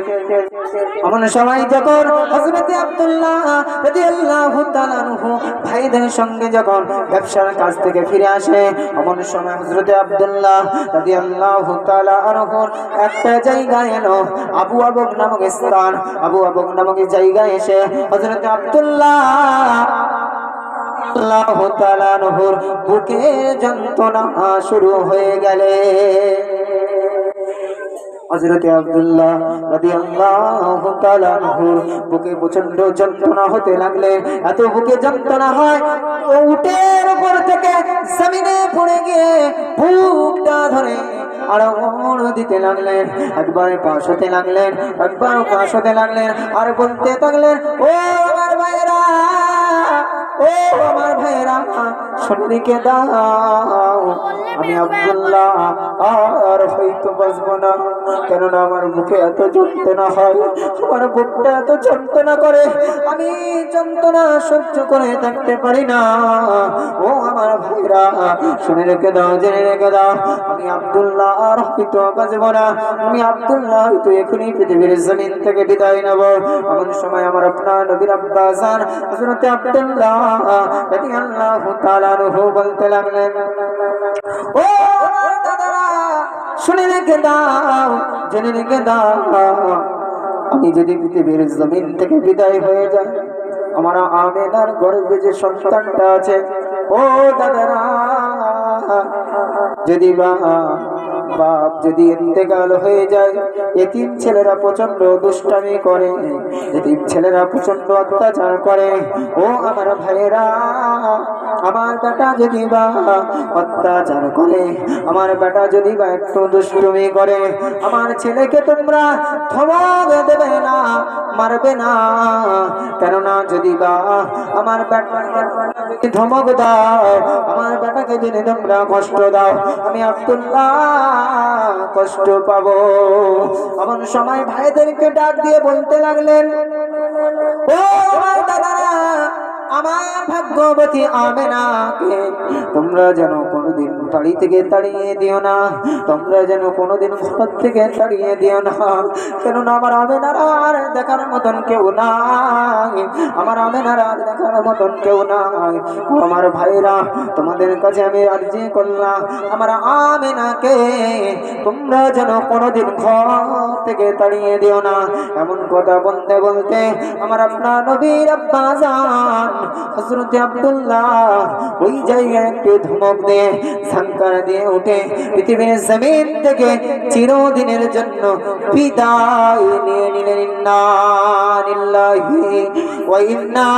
এমন সময় যখন হযরত আব্দুল্লাহ রাদিয়াল্লাহু তাআলা আনহু ভাইদের সঙ্গে যখন ব্যবসার কাজ থেকে ফিরে আসে, এমন সময় হযরত আব্দুল্লাহ রাদিয়াল্লাহু তাআলা আনহুর একটা জায়গায় এলো, আবু আবক নামক স্থান। আবু আবক নামক জায়গায় এসে হযরত আব্দুল্লাহ আল্লাহু তাআলা আনহুর বুকে যন্ত্রণা শুরু হয়ে গেলে। হযরত আব্দুল্লাহ রাদিয়াল্লাহু তাআলা আনহুর বুকে প্রচন্ড যন্ত্রণা হতে লাগলে, এত বুকে যন্ত্রণা হয় ও উটের উপর থেকে জমিনে পড়ে গিয়ে বুকটা ধরে আড়াআড় দিতে লাগলেন। একবার পাশ হতে লাগলেন, একবার পাশ হতে লাগলেন, আর বলতে থাকলেন, ও আমার ভাইরা, ও আমার ভাইরা, সন্ধিকে দাও, আমি আব্দুল্লাহ আর হয়তো বাঁচব না। কেননা আমার মুখে এত যন্ত্রণা হয়, আমার বুকটা এত যন্ত্রণা করে, আমি যন্ত্রণা সহ্য করে থাকতে পারি না। ও আমার ভাইরা, শুনে রেখে দাও, জেনে রেখে দাও, আমি আব্দুল্লাহ আর হয়তো বাঁচব না। আমি আব্দুল্লাহ হয়তো এখনই পৃথিবীর জমিন থেকে বিদায় নেব। এমন সময় আমার আপনার নবীর আব্বা জান হযরত আব্দুল্লাহ রাদিয়াল্লাহু তাআলা আনহু বলতে লাগলেন, ও আমার দাদারা, শুনে রেখে দাও, জেনে রেখে দাও, আমি যদি পৃথিবীর জমিন থেকে বিদায় হয়ে যাই, আমার আমেনার গর্ভে যে সন্তানটা আছে, ও দাদারা, যদি বাপ যদি ইন্তেকাল হয়ে যায়, এতিম ছেলেরা প্রচন্ড দুষ্টামি করে, এতিম ছেলেরা প্রচন্ড অত্যাচার করে। ও আমার ভাইয়েরা, আমার বেটা যদি বা অত্যাচার করে, আমার বেটা যদি বা একটু দুষ্টুমি করে, আমার ছেলেকে তোমরা ধমক দেবে না, মারবে না। কেননা যদি বা আমার বেটাকে ধমক দাও, আমার বেটাকে যদি তোমরা কষ্ট দাও, আমি আব্দুল্লাহ কষ্ট পাবো। এমন সময় ভাইদেরকে ডাক দিয়ে বলতে লাগলেন, ও আমার দাদারা, আমার ভাগ্যবতী আমেনাকে তোমরা যেন কোনোদিন বাড়ি থেকে তাড়িয়ে দিও না, তোমরা যেন কোনোদিন ঘর থেকে তাড়িয়ে দিও না। কেননা আমার আমেনার আর দেখার মতন কেউ নাই, আমার আমেনার আর দেখার মতন কেউ নাই। আমার ভাইরা, তোমাদের কাছে আমি আরজি করলাম, আমার আমেনাকে তোমরা যেন কোনোদিন ঘর থেকে তাড়িয়ে দিও না। এমন কথা বলতে বলতে আমার আপনার নবীর আব্বা জান হযরত আব্দুল্লাহ ওই জায়গায় একটু ধমক দিয়ে ঝাঙ্কার দিয়ে উঠে পৃথিবীর জমিন থেকে চিরদিনের জন্য বিদায় নিয়ে নিলেন। ইন্না লিল্লাহি ওয়া ইন্না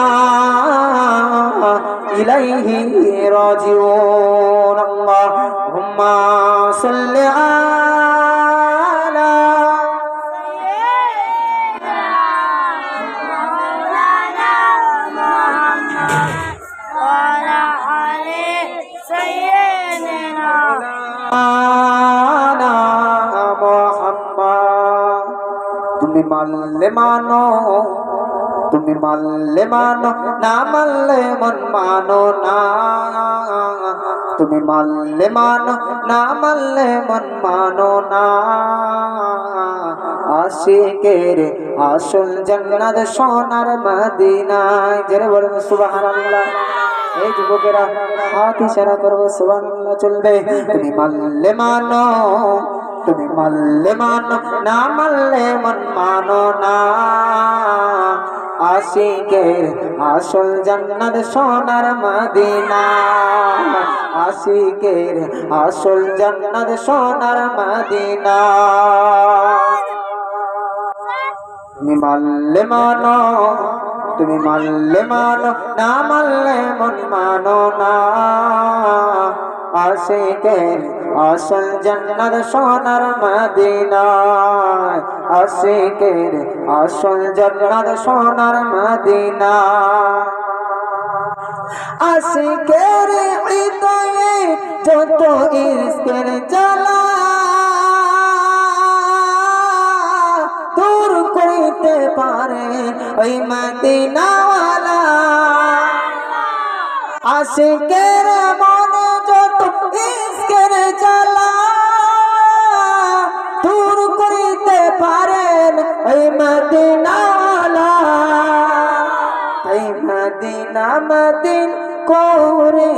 ইলাইহি রাজিউন। আল্লাহুম্মা সাল্লি আলা তুমি মানলে মানো, তুমি মানলে মানো, না মানলে মন মানো না। তুমি মানলে মানো, না মানলে মন মানো না। আশিকের আসল জান্নাত সোনার মদিনায়। জোরে বলুন সুবহানাল্লাহ। এই যুবকেরা হাত ইশারা করবো, সুবহানাল্লাহ চলবে। তুমি মানলে মানো, তুমি মানলে মানো না মানলে মন মানো না আশিকের আসল জান্নাত সোনার মদিনা আশিকের আসল জান্নাত সোনার মদিনা তুমি মানলে মানো তুমি মানলে মানো না মানলে মন মানো না আশিকের আসল জান্নাত সোনার মদিনা আশিকের আসল জান্নাত সোনার মদিনা আশিকের হৃদয়ে যত ইশকের জ্বালা দূর করতে পারে ওই মদিনাওয়ালা আশিকের মনে যত ইশকের জ্বালা দূর করতে পারেন ওই মদিনাওয়ালা ওই মদিনা মদিন করে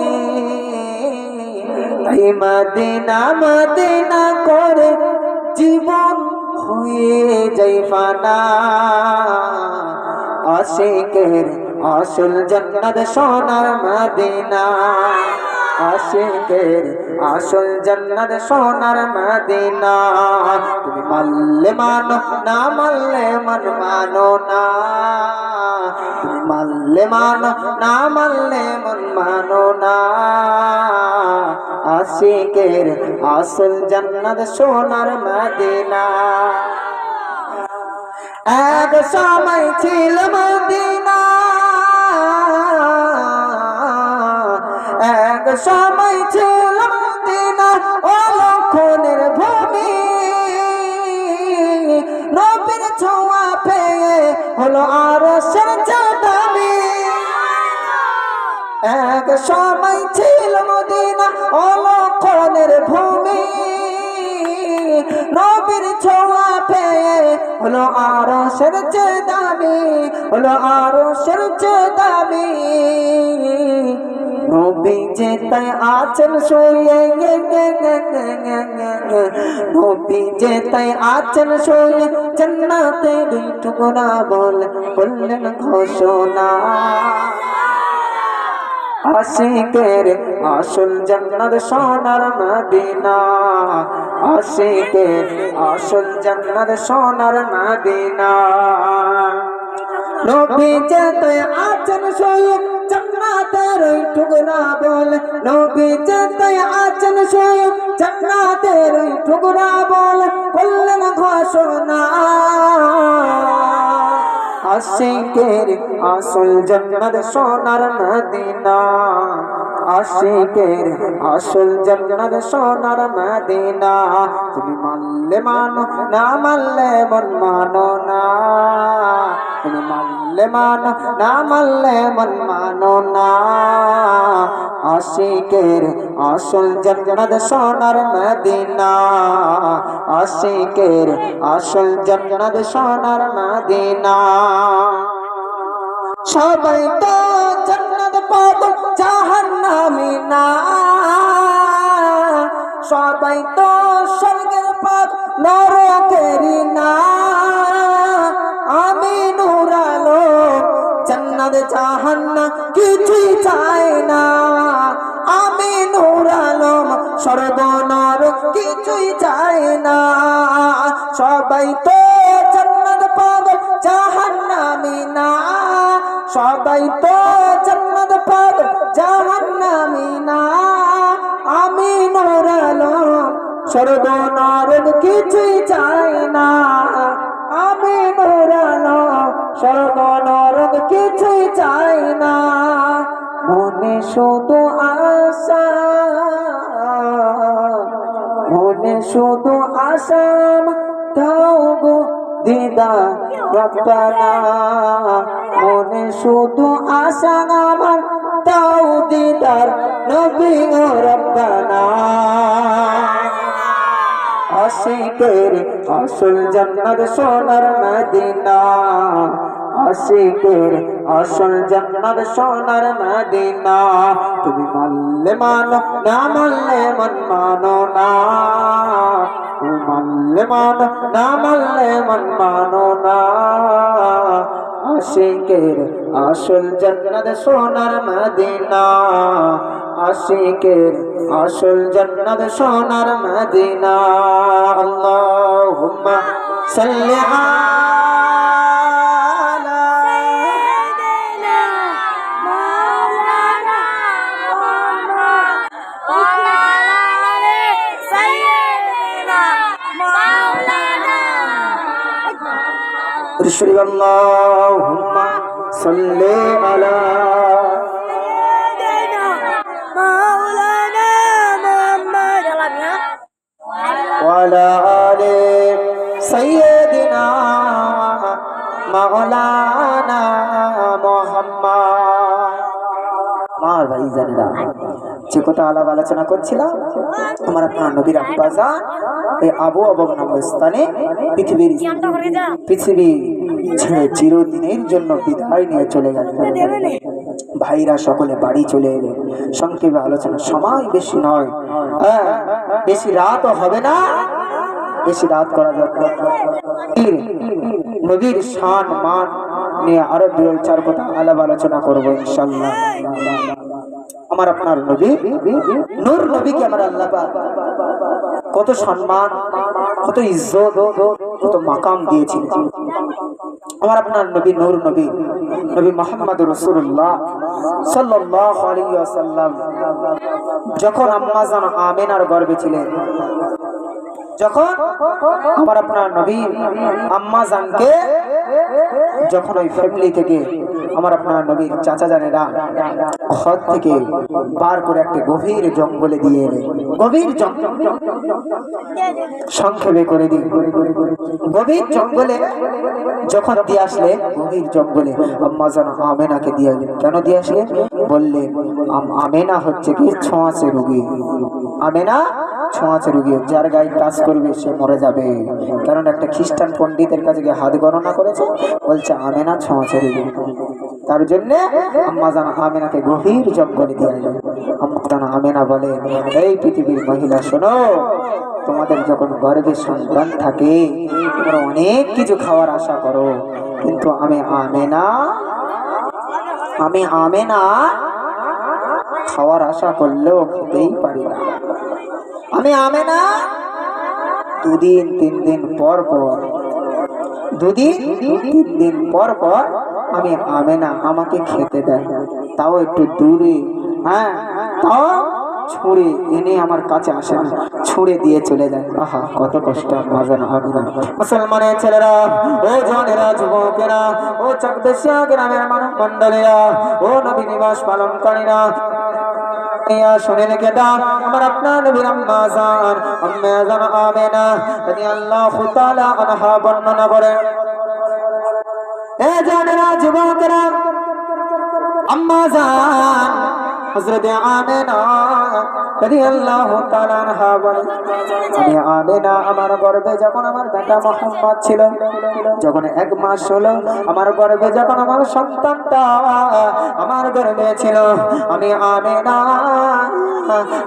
ওই মদিনা মদিনা করে জীবন হয়ে যাই ফানা আশিকের আসল জান্নাত সোনার মদিনা আশিকের আসল জান্নাত সোনার মদিনা তুমি মানলে মানো না মানলে মন মানো না তুমি মানলে মানো না মানলে মন মানো না আশিকের আসল জান্নাত সোনার মদিনা এক সময় ছিল মদিনা এক সময় ছিল মদিনা অলক্ষণের ভূমি নবীর ছোঁয়া পেয়ে হলো আরশের চাঁদামি এক সময় ছিল মদিনা অলক্ষণের ভূমি নবীর ছোঁয়া পেয়ে হলো আরশের চাঁদামি হলো আরশের চাঁদামি নবী যেতে আছেন শুয়ে নবী যেতে আছেন শুয়ে জান্নাতে দুই টুকরা বললেন ঘোষণা আশিকের আসল জান্নাত সোনার মদিনা আশিকের আসল জান্নাত সোনার মদিনা নবী যেতে আছেন শুয়ে জান্নাতের ওই টুকরা বল নবী যেতে আছেন শুয়ে জান্নাতের ওই টুকরা বললেন ঘোষণা আশিকের আসল জান্নাত সোনার মদিনা আশিকের আসল জান্নাত সোনার মদিনা তুমি মানলে মানো না মানলে মন মানো না তুমি মানলে মানো না মানলে মন মানো না আশিকের আসল জান্নাত সোনার মদিনা আশিকের আসল জান্নাত সোনার মদিনা সবাই তো জান্নাত পাবে জাহান্নামী না সবাই তো স্বর্গের পাক নরকেরই না আমি নূর আলম জান্নাত জাহান্নাম কিছুই চাই না আমি নূর আলম স্বর্গ নরক কিছুই চাই না সবাই তো জান্নাত পাবে জাহান্নামী না সবাই তো জান্নাত পাবে জাহান্নামী না আমি নূর আলম স্বর্গ নরক কিছুই চাই না আমি নূর আলম স্বর্গ নরক কিছুই চাই না মনে শুধু আশা মনে শুধু আশা দাও গো দিদা রব্বানা মনে শুধু আশা আমার দাও দিদার নবী ও রব্বানা আশিকের আসল জান্নাত সোনার মদিনা আশিকের আসল জান্নাত সোনার মদিনা তুমি মানলে মানো না মানলে মন মানো না মানলে মান না মানলে মন মানো না আশিকের আসল জান্নাত সোনার মদিনা আশিকের আসল জান্নাত সোনার মদিনা আল্লাহুম্মা সাল্লি আলা সাইয়্যিদিনা মাওলানা মুহাম্মদ ওয়া আলা আলি সাইয়্যিদিনা মাওলানা رسول اللهم صل على সাইয়্যিদিনা মাওলানা মুহাম্মদ وعلى آل سيدنا مولانا محمد আমার ভাই জানেরা যে কথা আলাপ আলোচনা করছিলাম আমার আপনার নবীর আব্বাজান এই আবু আবগ নাম স্থানে পৃথিবী ছেড়ে চিরদিনের জন্য বিদায় নিয়ে চলে গেল ভাইরা সকলে বাড়ি চলে এলেন সংক্ষেপে আলোচনা সময় বেশি নয় হ্যাঁ বেশি রাতও হবে না বেশি রাত করা যাবে নবীর শান মান নিয়ে আরো দুই চার কথা আলাপ আলোচনা করবো ইনশাল্লাহ আমার আপনার নবী নূর নবীকে আমার আল্লাহ কত সম্মান কত ইজ্জত কত মাকাম দিয়েছিলেন আমার আপনার নবী নূর নবী নবী মুহাম্মদ রাসূলুল্লাহ সাল্লাল্লাহু আলাইহি ওয়াসাল্লাম যখন আম্মা জান আমিনার গর্ভে ছিলেন যখন আমার আপনার নবী আম্মা জানকে যখন ওই ফ্যামিলি থেকে আমার আপনার নবীর চাচা জানেরা ঘর থেকে বার করে একটা গভীর জঙ্গলে দিয়ে এলেন গভীর জঙ্গল সংক্ষেপে করে দিই গভীর জঙ্গলে যখন দিয়ে আসলে গভীর জঙ্গলে আম্মা জান আমেনাকে দিয়ে এলেন কেন দিয়ে আসলেন বললেন আমেনা হচ্ছে কি ছোঁয়াচে রোগী আমেনা ছোঁয়াচে রোগী যার গায়ে টাচ করবে সে মরে যাবে কারণ একটা খ্রিস্টান পণ্ডিতের কাছে গিয়ে হাত গণনা করেছে বলছে আমেনা ছোঁয়াচে রোগী তার জন্য আম্মা জান আমেনাকে গভীর জঙ্গলে দিয়ে এলেন আম্মা জান আমেনা বলে এই পৃথিবীর মহিলা শোনো তোমাদের যখন গর্ভে সন্তান থাকে তোমরা অনেক কিছু খাওয়ার আশা করো কিন্তু আমি আমেনা খাওয়ার আশা করলেও খেতেই পারি না আমি আমেনা দুদিন তিন দিন পর আমি আমেনা আমাকে খেতে দেয় তাও একটু দূরে হ্যাঁ তাও ছুঁড়ে এনে আমার কাছে আসে না ছুঁড়ে দিয়ে চলে যায় আহা কত কষ্ট মাজান আমিনা মুসলমানের ছেলেরা ও জনেরা যুবকেরা ও চকদেশিয়া গ্রামের মানব মন্ডলীরা ও নবী নিবাস পালনকারীরা শুনে রেখে দাও আমার আপনার নবীর আম্মা জান আমেনা রাদিয়াল্লাহু তাআলা আনহা বর্ণনা করেন এ জনেরা যুবকেরা আম্মা জান হযরত আমেনা রাদিয়াল্লাহু তাআলা আনহা বলেন আমি আমেনা আমার গর্ভে যখন আমার বেটা মুহাম্মদ ছিল যখন 1 মাস হলো আমার গর্ভে যখন আমার সন্তানটা আমার গর্ভে ছিল আমি আমেনা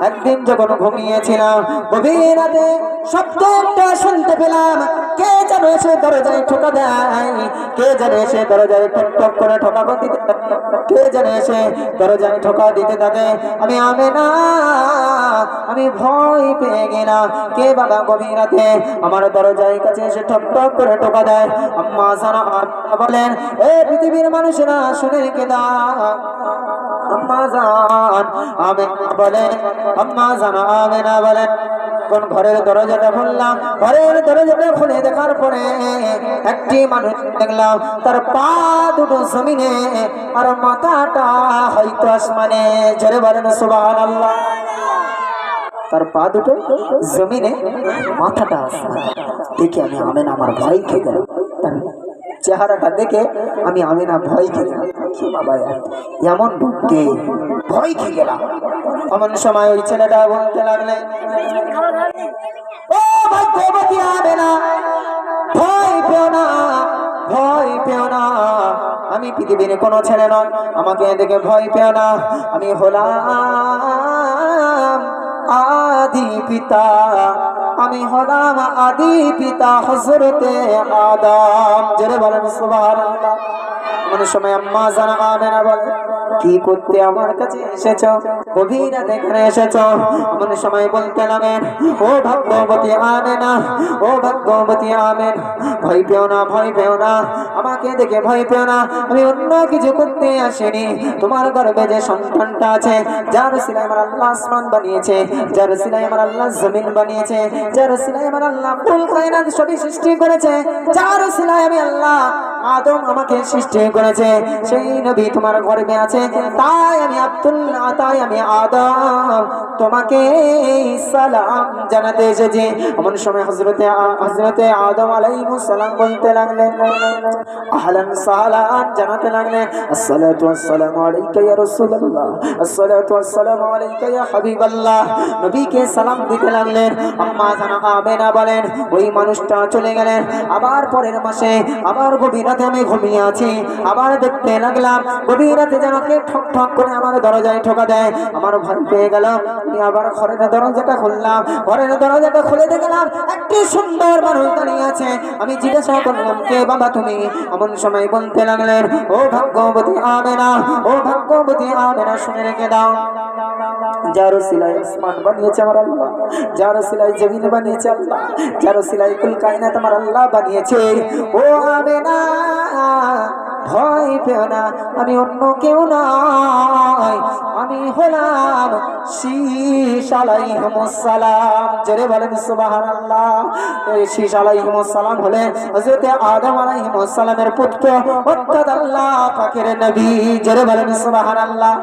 একদিন যখন ঘুমিয়েছিলাম গভীর রাতে শব্দ একটা শুনতে পেলাম কে যেন এসে দরজায় ঠোকা দেয় কে যেন এসে দরজায় টক টক করে ঠোকা দিতে কে যেন এসে দরজায় ঠোকা দিতে থাকে আমি আমেনা আমি ভয় পেয়ে গেলাম কে বাবা গভীর রাতে আমার দরজায় কাছে এসে ঠক ঠক করে টোকা দেয় আম্মা জান বলেন এ পৃথিবীর মানুষরা শুনে রেখে দাও আম্মা জান আমেনা বলেন আম্মা জান আমেনা বলেন কোন ঘরের দরজাটা খুললাম ঘরের দরজাটা খুলে দেখার পরে একটি মানুষ দেখলাম তার পা দুটো জমিনে আর মাথাটা হয়তো আসমানে জোরে বলেন সুবহানাল্লাহ তার পা দুটো জমিনে মাথাটা আসমানে দেখে আমি আমেনা আমার ভয় খেয়ে গেল চেহারাটা দেখে আমি আমেনা ভয় খেয়ে গেলাম কি বাবা এমন বুকে ভয় খেয়ে গেলাম এমন সময় ওই ছেলেটা বলতে লাগলে ও ভাগ্যবতী আমেনা ভয় পেও না ভয় পেও না আমি পৃথিবীর কোনো ছেলে নয় আমাকে দেখে ভয় পেও না আমি হলাম আদি পিতা আমি হলাম আদি পিতা হযরতে আদম। জোরে বলেন সুবহানাল্লাহ। কোন সময় আম্মা জানা আমেনা বলে, কি করতে আমার কাছে এসেছো, গভীর রাতে এখানে এসেছো? এমন সময় বলতে লাগেন, ও ভাগ্যবতী আমেনা, ও ভাগ্যবতী আমেন, ভয় পেও না, ভয় পেও না, আমাকে দেখে ভয় পেও না, আমি অন্য কিছু করতে আসিনি। তোমার গর্ভে যে সন্তানটা আছে, যার সিলাই আমার আল্লাহ আসমান বানিয়েছে, যার সিলাই আমার আল্লাহ জমিন বানিয়েছে, যার সিলাই আমার আল্লাহ ফুল কায়নাত সবই সৃষ্টি করেছে, যার সিলাই আমি আল্লাহ আদম আমাকে সৃষ্টি করেছে, সেই নবী তোমার গর্ভে আছে। তাই আমি আব্দুল্লাহ, তাই আমি আদম তোমাকে সালাম জানাতে এসেছি। এমন সময় হযরতে আদম আলাইহিস সালাম বলতে লাগলেন, আহলান সাহলান জানাতে লাগলেন, আসসালাতু ওয়াসসালামু আলাইকা ইয়া রাসূলুল্লাহ, আসসালাতু ওয়াসসালামু আলাইকা ইয়া হাবিবাল্লাহ। নবীকে সালাম দিতে লাগলেন। আম্মা জানা আমেনা বলেন, ওই মানুষটা চলে গেলেন। আবার পরের মাসে আবার গভীর রাতে আমি ঘুমিয়ে আছি, আবার দেখতে লাগলাম গভীর রাতে যেন কে ঠক ঠক করে আমার দরজায় ঠোকা দেয়। আমার ভয় পেয়ে গেল, আমি আবার ঘরের দরজাটা খুললাম, ঘরের দরজাটা খুলে দেখলাম একটি সুন্দর মানুষ দাঁড়িয়ে আছে। আমি জিজ্ঞাসা করলাম, কে বাবা তুমি? এমন সময় বলতে লাগলেন, ও ভাগ্যবতী আমেনা, ও ভাগ্যবতী আমেনা, শুনে রেখে দাও, যার সিলাই আসমান বানিয়েছে আমার আল্লাহ, যার সিলাই জমিন বানিয়েছে আল্লাহ, যার সিলাই কুল কায়নাত আমার আল্লাহ বানিয়েছে, ও আমেনা ভয় পেও না, আমি অন্য কেউ নয়, আমি হলাম শীশ আলাইহিস সালাম। জোরে বলেন সুবহানাল্লাহ। এই শীশ আলাইহিস সালাম হলেন হযরত আদম আলাইহিস সালামের পুত্র, অর্থাৎ আল্লাহ পাকের নবী। জোরে বলেন সুবহানাল্লাহ।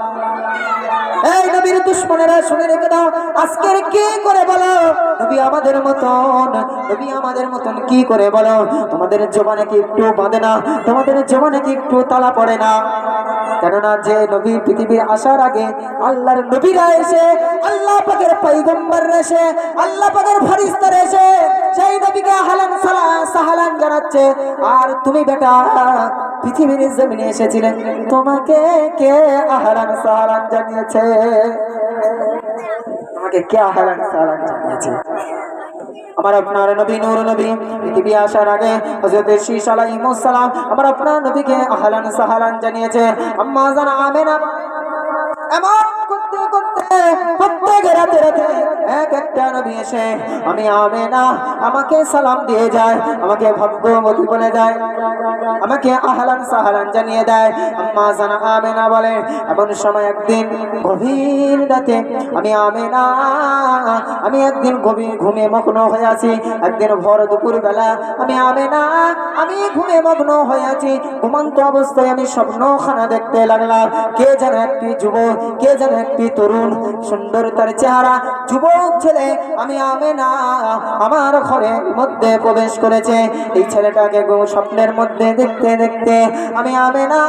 এই নবীর দুশমনেরা শুনে রেখে দাও, আজকের কি করে বলো নবী আমাদের মতন, নবী আমাদের মতন কি করে বলো? তোমাদের জবানে কি একটু বাঁধে না? তোমাদের জবানে কি একটু তালা পড়ে না? কেননা যে নবী পৃথিবীর আসার আগে আল্লাহর নবীরা এসে, আল্লাহ পাকের পয়গম্বররা এসে, আল্লাহ পাকের ফেরেশতারা এসে সেই নবীকে আহলান সাহলান জানাচ্ছে। আর তুমি বেটা পৃথিবীর জমিনে এসেছিলেন, তোমাকে কে আহলান সাহলান জানিয়েছে? তোমাকে কে আহলান সাহলান জানিয়েছে? আমার আপনার নবী নূর নবী পৃথিবী আসার আগে হযরত শীশ আলাইহিস সালাম আমার আপনার নবীকে আহলান সাহলান জানিয়েছে। আম্মা জানা আমেনা এমন করতে করতে প্রত্যেক রাতে রাতে এক একটা নবী এসে, আমি আমেনা আমাকে সালাম দিয়ে যায়, আমাকে ভাগ্যবতী বলে যায়, আমাকে আহলান সাহলান জানিয়ে দেয়। আম্মা জানা আমেনা বলে, এমন সময় একদিন গভীর রাতে আমি আমেনা, আমি একদিন গভীর ঘুমে মগ্ন হয়ে আছি, একদিন ভর দুপুর বেলা আমি আমেনা, আমি ঘুমে মগ্ন হয়ে আছি। ঘুমন্ত অবস্থায় আমি স্বপ্নখানা দেখতে লাগলাম, কে যেন একটি যুবক, কে যেন একটি তরুণ, সুন্দর তার চেহারা, যুবক ছেলে আমি আমেনা আমার ঘরের মধ্যে প্রবেশ করেছে। এই ছেলেটাকে স্বপ্নের মধ্যে দেখতে দেখতে আমি আমেনা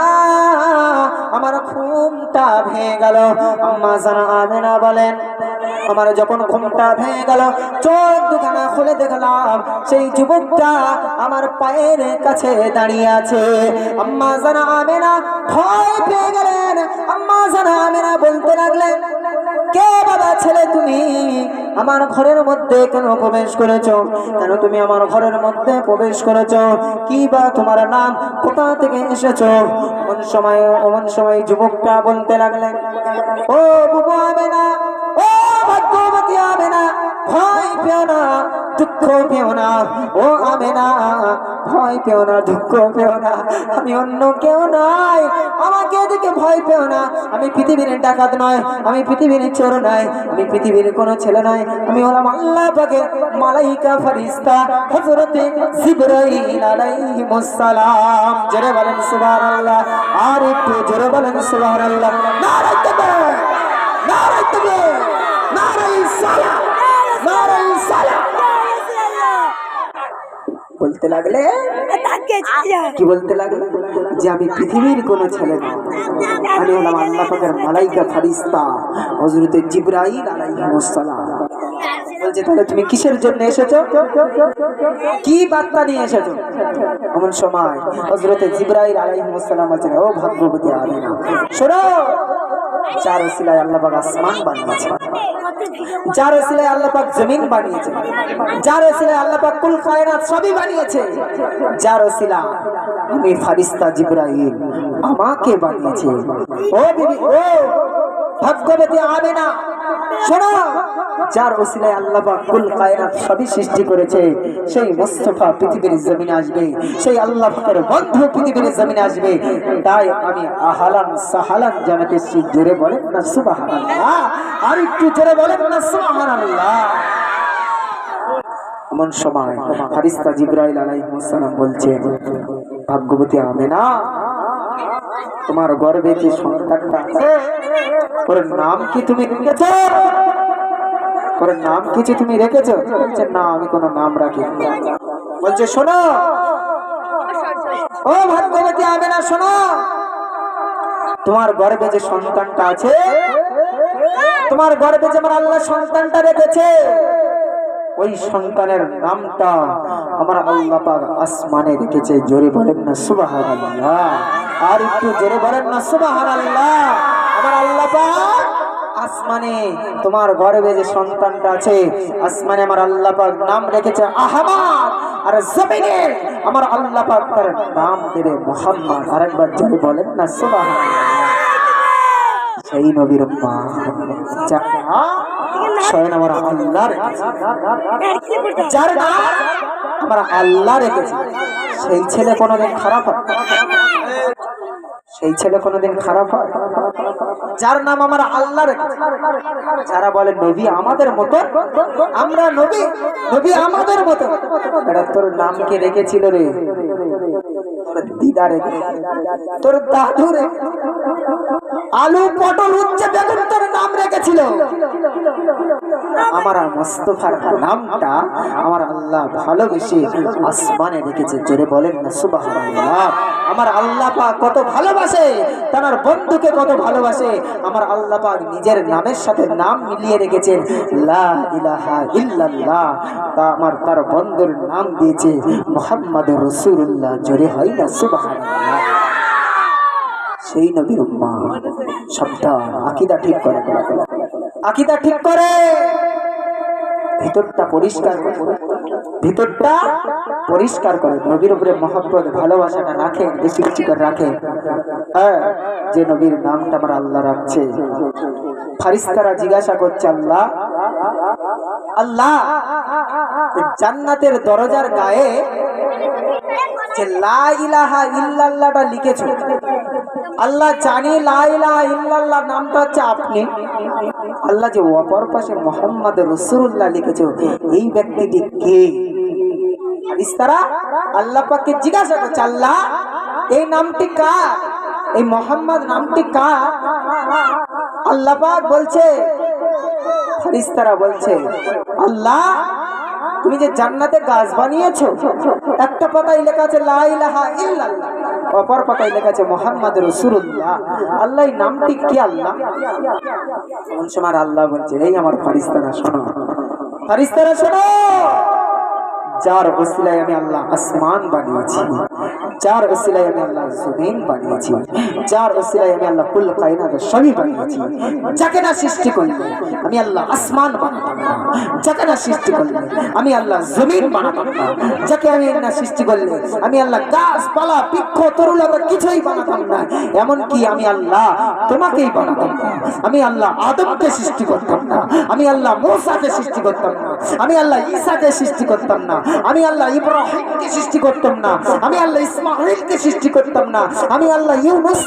আমার ঘুমটা ভেঙে গেল। আম্মা জানা আমেনা বলেন, আমার যখন ঘুমটা ভেঙে গেল, চোখ দুখানা খুলে দেখলাম সেই যুবকটা আমার পায়ের কাছে দাঁড়িয়ে আছে। আম্মা জানা আমেনা ভয় পেয়ে গেলেন। আম্মা জানা আমেনা বলতে লাগলেন, কে বাবা ছেলে তুমি? আমার ঘরের মধ্যে কেন প্রবেশ করেছো? কেন তুমি আমার ঘরের মধ্যে প্রবেশ করেছো? কি বা তোমার নাম? কোথা থেকে এসেছো? অমন সময় যুবকটা বলতে লাগলেন, ও বুবু আমেনা, ও ভাগ্যবতী আমেনা, ভয় পেও না, দুঃখ পেও না, ও আমেনা ভয় পেও না, দুঃখ পেও না, আমি অন্য কেউ নয়, আমাকে দেখে ভয় পেও না, আমি পৃথিবীর ডাকাত নয়, আমি পৃথিবীর চোর নয়, আমি পৃথিবীর কোনো ছেলে নয়, আমি হলাম আল্লাহ পাকের মালাইকা ফেরেশতা হযরত জিবরাইল আলাইহিস সালাম। জোরে বলেন সুবহানাল্লাহ, আর একটু জোরে বলেন সুবহানাল্লাহ। নারে তাকবীর, নারে তাকবীর, নারে সালাম, নারে সালাম। বলতে লাগলে, কি বলতে লাগলে? যে আমি পৃথিবীর কোনো ছেলে না, আমি হলাম আল্লাহ পাকের মালাইকা ফেরেশতা হযরত জিবরাইল আলাইহিস সালাম। বলছে তাহলে তুমি কিসের জন্য এসেছো, কি বার্তা নিয়ে এসেছো? এমন সময় হযরতে জিবরাইল আলাইহিস সালাম বলছেন, ও ভাগ্যবতী আমিনা শোনো, যার ওসিলায় আল্লাহ পাক আসমান বানিয়েছে, যার ওসিলায় আল্লাহ পাক জমিন বানিয়েছে, যার ওসিলায় আল্লাহ পাক কুল কায়নাত সবই বানিয়েছে, যার ওসিলা আমি ফারিস্তা জিবরাইল আমাকে বানিয়েছে। ও বিবি, ও ভাগ্যবতী আমিনা শোনো, যার ওসিলায় আল্লাহ পাক কুল কায়নাত সবই সৃষ্টি করেছে, সেই মুস্তাফা পৃথিবীর জমিনে আসবে, সেই আল্লাহ পাকের বন্ধু পৃথিবীর জমিনে আসবে। তাই আমি আহালান সাহালান জানাতে জোরে বলেন না সুবহানাল্লাহ, আর একটু জোরে বলেন না সুবহানাল্লাহ। এমন সময় ফারিস্তা জিবরাইল আলাইহিস সালাম বলছে, ভাগ্যবতী আমিনা তোমার গর্ভে যে সন্তানটা আছে ওর নাম কি তুমি রেখেছো? ওর নাম কিছু তুমি রেখেছো? বলছে না, আমি কোনো নাম রাখি। বলছে শোনো, ও ভাগ্যবতী আমিনা শোনো, তোমার গর্ভে যে সন্তানটা আছে, তোমার গর্ভে যে আমার আল্লাহ সন্তানটা রেখেছে, ওই সন্তানের নামটা আমার আল্লাহ পাক আসমানে রেখেছে। জোরে বলেন না সুবহানাল্লাহ, আর একটু জোরে বলেন না সুবহানাল্লাহ। আমার আল্লাহ পাক আসমানে তোমার গর্ভে যে সন্তানটা আছে, আসমানে আমার আল্লাহ পাক নাম রেখেছে আহমদ, আর জমিনে আমার আল্লাহ পাক তার নাম দেবে মুহাম্মদ। আরেকবার জোরে বলেন না সুবহানাল্লাহ। সেই নবীর মা স্বয়ং আমার আল্লাহ রেখেছে, যার নাম আমার আল্লাহ রেখেছে, সেই ছেলে কোনোদিন খারাপ হয়? সেই ছেলে কোনোদিন খারাপ হয়? যার নাম আমার আল্লাহ রেখেছে। যারা বলে নবী আমাদের মতো, আমরা নবী, নবী আমাদের মতো, এটা তোর নাম কে রেখেছিল রে? তোর দিদা রেখে, তোর দাদু রে, আলু পটল উচ্ছে বেগুন তোর নাম রেখেছিল। আমার মুস্তাফার নামটা আমার আল্লাহ ভালোবেসে আসমানে রেখেছে। জোরে বলেন না সুবহানাল্লাহ। আমার আল্লাহ পাক কত ভালোবাসে, তার বন্ধুকে কত ভালোবাসে। আমার আল্লাহ পাক নিজের নামের সাথে নাম মিলিয়ে রেখেছেন, লা ইলাহা ইল্লাল্লাহ। তা আমার তার বন্ধুর নাম দিয়েছে মুহাম্মাদুর রাসূলুল্লাহ। জোরে হয় না সুবহানাল্লাহ। সেই নবীর উম্মত সাবধান, আকীদা ঠিক করে, আকীদা ঠিক করে, ভিতরটা পরিষ্কার করে, ভিতরটা পরিষ্কার করে, নবীর উপরে মহব্বত ভালোবাসাটা রাখে, বেশি বেশি করে রাখে। হ্যাঁ, যে নবীর নামটা আমার আল্লাহ রাখছে। ফারিস্তারা জিজ্ঞাসা করছে, আল্লাহ আল্লাহ জান্নাতের দরজার গায়ে যে লা ইলাহা ইল্লাল্লাহটা লিখেছো, আল্লাহ জানি লা ইলাহা ইল্লাল্লাহ নামটা হচ্ছে আপনি, আল্লাহ যে অপর পাশে মুহাম্মদ রাসূলুল্লাহ লিখেছো, এই ব্যক্তিটি কে? ফারিস্তারা আল্লাহ পাককে জিজ্ঞাসা করছে, আল্লাহ এই নামটি কার? এই মুহাম্মদ নামটি কার? আল্লাহ পাক বলছে, ফারিস্তারা বলছে, আল্লাহ তুমি যে জান্নাতে গাছ বানিয়েছো, একটা পাতায় লেখা আছে লা ইলাহা ইল্লাল্লাহ, অপর পাতায় লেখা আছে মুহাম্মদ রাসূলুল্লাহ, আল্লাহ এই নামটি কি? আল্লাহ কোন সময় আল্লাহ বলছে, এই আমার ফারিস্তারা শোনো, ফারিস্তারা শোনো, যার ওসিলায় আমি আল্লাহ আসমান বানিয়েছি, যার ওসিলায় আমি আল্লাহ জমিন বানিয়েছি, যার ওসিলায় আমি আল্লাহ কুল কায়নাত সবই বানিয়েছি, যাকে না সৃষ্টি করলে আমি আল্লাহ আসমান বানাতাম না, যাকে না সৃষ্টি করলে আমি আল্লাহ জমিন বানাতাম না, যাকে আমি না সৃষ্টি করলে আমি আল্লাহ গাছপালা বৃক্ষ তরুলতা কিছুই বানাতাম না, এমনকি আমি আল্লাহ তোমাকেই বানাতাম না, আমি আল্লাহ আদমকে সৃষ্টি করতাম না, আমি আল্লাহ মূসাকে সৃষ্টি করতাম না, আমি আল্লাহ ঈসাকে সৃষ্টি করতাম না, আমি আল্লাহ ইব্রাহিমকে সৃষ্টি করতাম না, আমি আল্লাহ ইসমাঈলকে সৃষ্টি করতাম না, আমি আল্লাহ ইউনূস